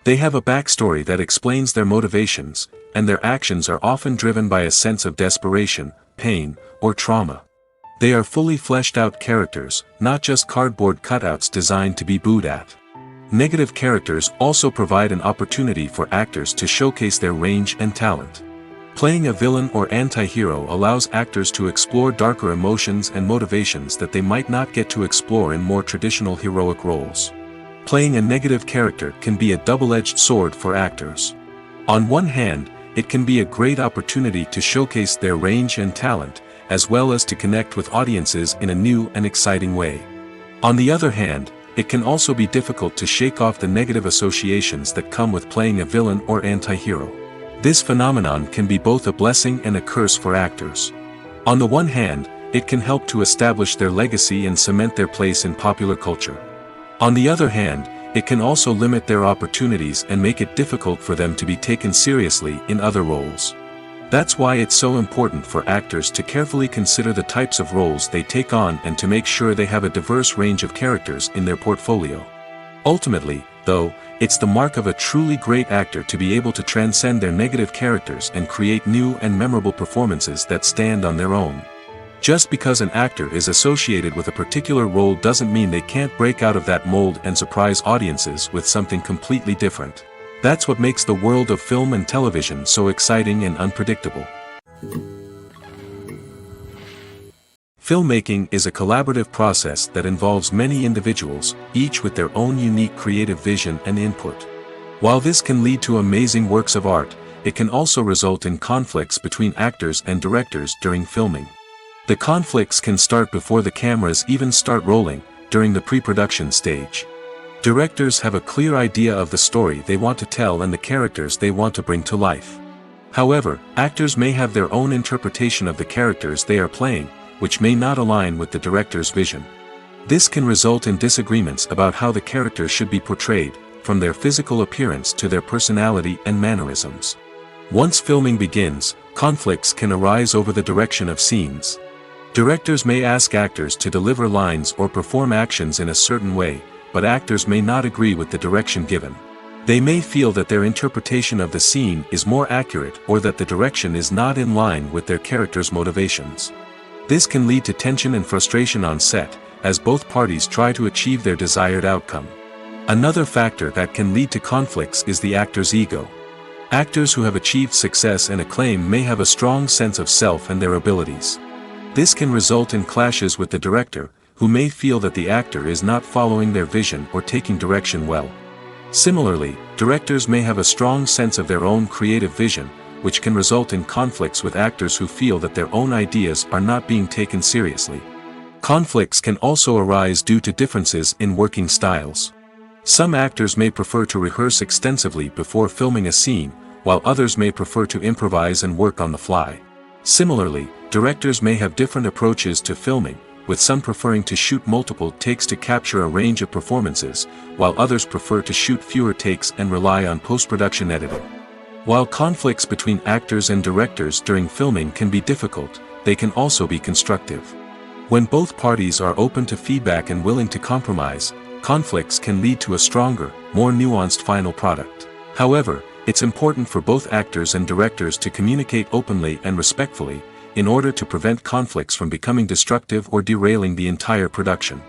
They have a backstory that explains their motivations, and their actions are often driven by a sense of desperation, pain, or trauma. They are fully fleshed out characters, not just cardboard cutouts designed to be booed at. Negative characters also provide an opportunity for actors to showcase their range and talent. Playing a villain or anti-hero allows actors to explore darker emotions and motivations that they might not get to explore in more traditional heroic roles. Playing a negative character can be a double-edged sword for actors. On one hand, it can be a great opportunity to showcase their range and talent, as well as to connect with audiences in a new and exciting way. On the other hand, it can also be difficult to shake off the negative associations that come with playing a villain or anti-hero. This phenomenon can be both a blessing and a curse for actors. On the one hand, it can help to establish their legacy and cement their place in popular culture. On the other hand, it can also limit their opportunities and make it difficult for them to be taken seriously in other roles. That's why it's so important for actors to carefully consider the types of roles they take on and to make sure they have a diverse range of characters in their portfolio. Ultimately, though, it's the mark of a truly great actor to be able to transcend their negative characters and create new and memorable performances that stand on their own. Just because an actor is associated with a particular role doesn't mean they can't break out of that mold and surprise audiences with something completely different. That's what makes the world of film and television so exciting and unpredictable. Filmmaking is a collaborative process that involves many individuals, each with their own unique creative vision and input. While this can lead to amazing works of art, it can also result in conflicts between actors and directors during filming. The conflicts can start before the cameras even start rolling, during the pre-production stage. Directors have a clear idea of the story they want to tell and the characters they want to bring to life. However, actors may have their own interpretation of the characters they are playing, which may not align with the director's vision. This can result in disagreements about how the characters should be portrayed, from their physical appearance to their personality and mannerisms. Once filming begins, conflicts can arise over the direction of scenes. Directors may ask actors to deliver lines or perform actions in a certain way, but actors may not agree with the direction given. They may feel that their interpretation of the scene is more accurate or that the direction is not in line with their character's motivations. This can lead to tension and frustration on set, as both parties try to achieve their desired outcome. Another factor that can lead to conflicts is the actor's ego. Actors who have achieved success and acclaim may have a strong sense of self and their abilities. This can result in clashes with the director, who may feel that the actor is not following their vision or taking direction well. Similarly, directors may have a strong sense of their own creative vision, which can result in conflicts with actors who feel that their own ideas are not being taken seriously. Conflicts can also arise due to differences in working styles. Some actors may prefer to rehearse extensively before filming a scene, while others may prefer to improvise and work on the fly. Similarly, directors may have different approaches to filming, with some preferring to shoot multiple takes to capture a range of performances, while others prefer to shoot fewer takes and rely on post-production editing. While conflicts between actors and directors during filming can be difficult, they can also be constructive. When both parties are open to feedback and willing to compromise, conflicts can lead to a stronger, more nuanced final product. However, it's important for both actors and directors to communicate openly and respectfully, in order to prevent conflicts from becoming destructive or derailing the entire production.